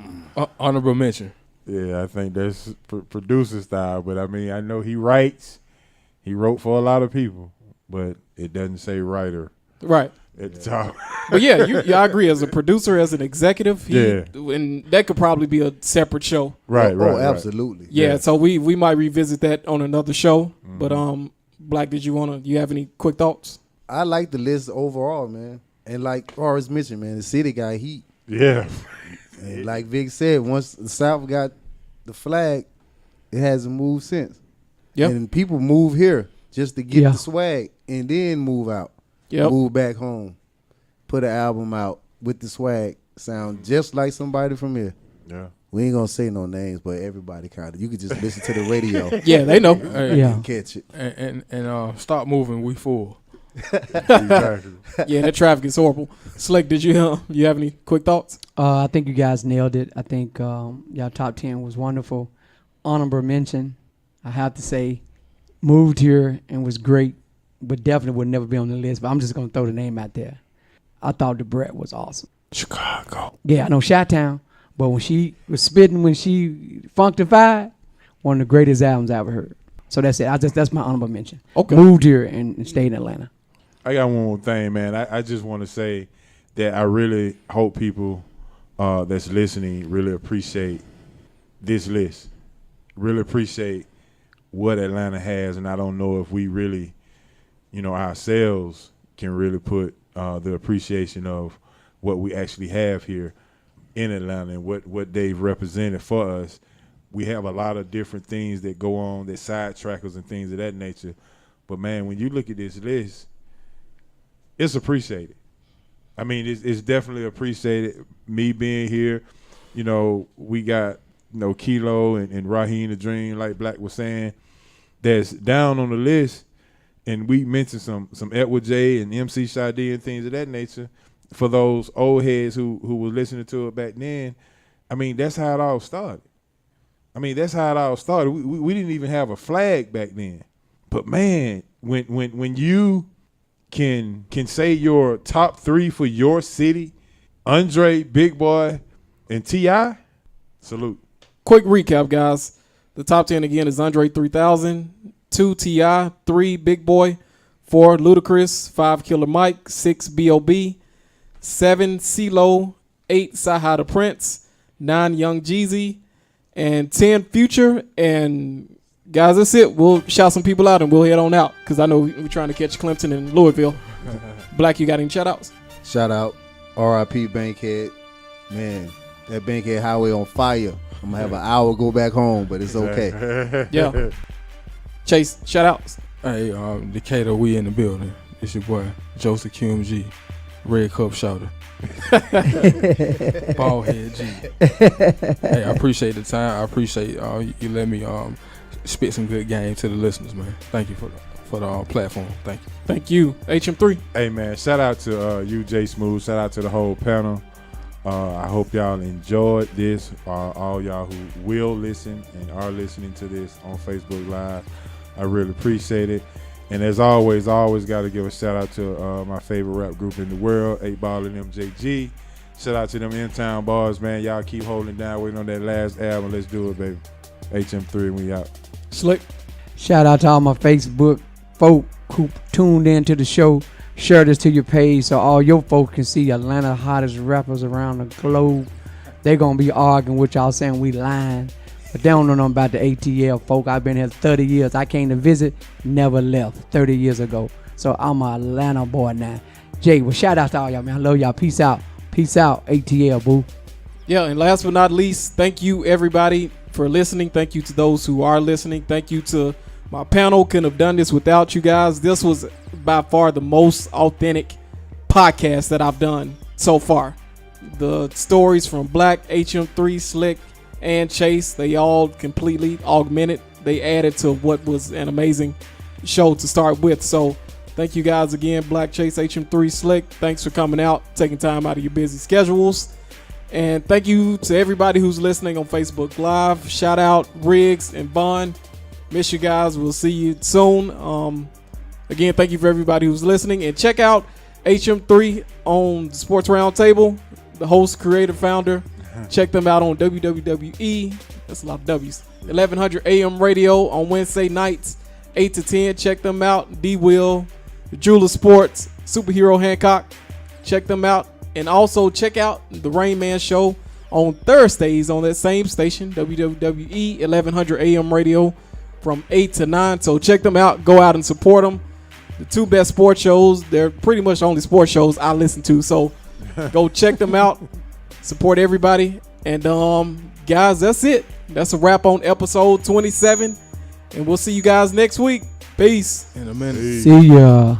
Honorable mention. Yeah, I think that's producer style. But, I mean, I know he writes. He wrote for a lot of people, but it doesn't say writer Right. at the top. But yeah, I agree. As a producer, as an executive, and that could probably be a separate show. Right. Absolutely. Yeah, so we might revisit that on another show. Mm-hmm. But Black, you have any quick thoughts? I like the list overall, man. And like Horace mentioned, man, the city got heat. Yeah. And like Vic said, once the South got the flag, it hasn't moved since. Yep. And people move here just to get the swag and then move out. Yep. Move back home. Put an album out with the swag. Sound just like somebody from here. Yeah. We ain't gonna say no names, but everybody kind of. You could just listen to the radio. Yeah, they know. And catch it. And stop moving. We full. Exactly. Yeah, that traffic is horrible. Slick, did you have any quick thoughts? I think you guys nailed it. I think y'all top 10 was wonderful. Honorable mention, I have to say, moved here and was great, but definitely would never be on the list. But I'm just gonna throw the name out there. I thought the Brett was awesome. Chicago. Yeah, I know Chi-Town, but when she was spitting, when she functified, one of the greatest albums I ever heard. So that's it. That's my honorable mention. Okay. Moved here and stayed in Atlanta. I got one more thing, man. I just want to say that I really hope people that's listening really appreciate this list. Really appreciate what Atlanta has, and I don't know if we really, ourselves can really put the appreciation of what we actually have here in Atlanta and what they've represented for us. We have a lot of different things that go on, that sidetrackers and things of that nature. But, man, when you look at this list, it's appreciated. I mean, it's definitely appreciated. Me being here, we got, Kilo and Raheem the Dream, like Black was saying, that's down on the list. And we mentioned some Edward J and MC Sade and things of that nature. For those old heads who were listening to it back then, I mean, that's how it all started. We didn't even have a flag back then. But, man, when you can say your top 3 for your city, Andre, Big Boy, and T.I., salute. Quick recap, guys. The top 10 again is Andre 3000, 2 T.I., 3 Big Boy, 4 Ludacris, 5 Killer Mike, 6 B.O.B., 7 CeeLo, 8 Sci-Hi the Prince, 9 Young Jeezy, and 10 Future, and guys, that's it. We'll shout some people out and we'll head on out because I know we're trying to catch Clemson and Louisville. Black, you got any shout outs? Shout out R.I.P. Bankhead. Man, that Bankhead Highway on fire. I'm going to have an hour go back home, but it's okay. Yeah. Chase, shout outs. Hey, Decatur, we in the building. It's your boy Joseph QMG, Red Cup Shouter, Ballhead G. Hey, I appreciate the time. I appreciate you let me spit some good game to the listeners, man. Thank you for the platform. Thank you. Thank you. HM3. Hey man, shout out to you, Jay Smooth. Shout out to the whole panel. I hope y'all enjoyed this. All y'all who will listen and are listening to this on Facebook Live, I really appreciate it. And as always, I always got to give a shout out to my favorite rap group in the world, 8 Ball and MJG. Shout out to them in-town bars, man. Y'all keep holding down, waiting on that last album. Let's do it, baby. HM3, we out. Slick. Shout out to all my Facebook folk who tuned in to the show. Share this to your page so all your folk can see Atlanta hottest rappers around the globe. They're going to be arguing with y'all saying we lying. But they don't know nothing about the ATL, folk. I've been here 30 years. I came to visit, never left 30 years ago. So I'm an Atlanta boy now. Jay, well, shout out to all y'all, man. I love y'all. Peace out. Peace out, ATL, boo. Yeah, and last but not least, thank you, everybody, for listening. Thank you to those who are listening. Thank you to my panel. Couldn't have done this without you guys. This was by far the most authentic podcast that I've done so far. The stories from Black, HM3, Slick, and Chase, they all completely augmented. They added to what was an amazing show to start with. So thank you guys again, Black, Chase, HM3, Slick. Thanks for coming out, taking time out of your busy schedules. And thank you to everybody who's listening on Facebook Live. Shout out Riggs and Bond. Miss you guys. We'll see you soon. Again, thank you for everybody who's listening. And check out HM3 on the Sports Roundtable, the host, creator, founder. Check them out on WWE. That's a lot of W's. 1100 AM radio on Wednesday nights, 8 to 10. Check them out. D-Will, the Jeweler Sports, Superhero Hancock. Check them out. And also check out the Rain Man Show on Thursdays on that same station, WWE 1100 AM radio from 8 to 9. So check them out. Go out and support them. The two best sports shows. They're pretty much the only sports shows I listen to. So go check them out. Support everybody. And guys, that's it. That's a wrap on episode 27. And we'll see you guys next week. Peace. In a minute. See ya.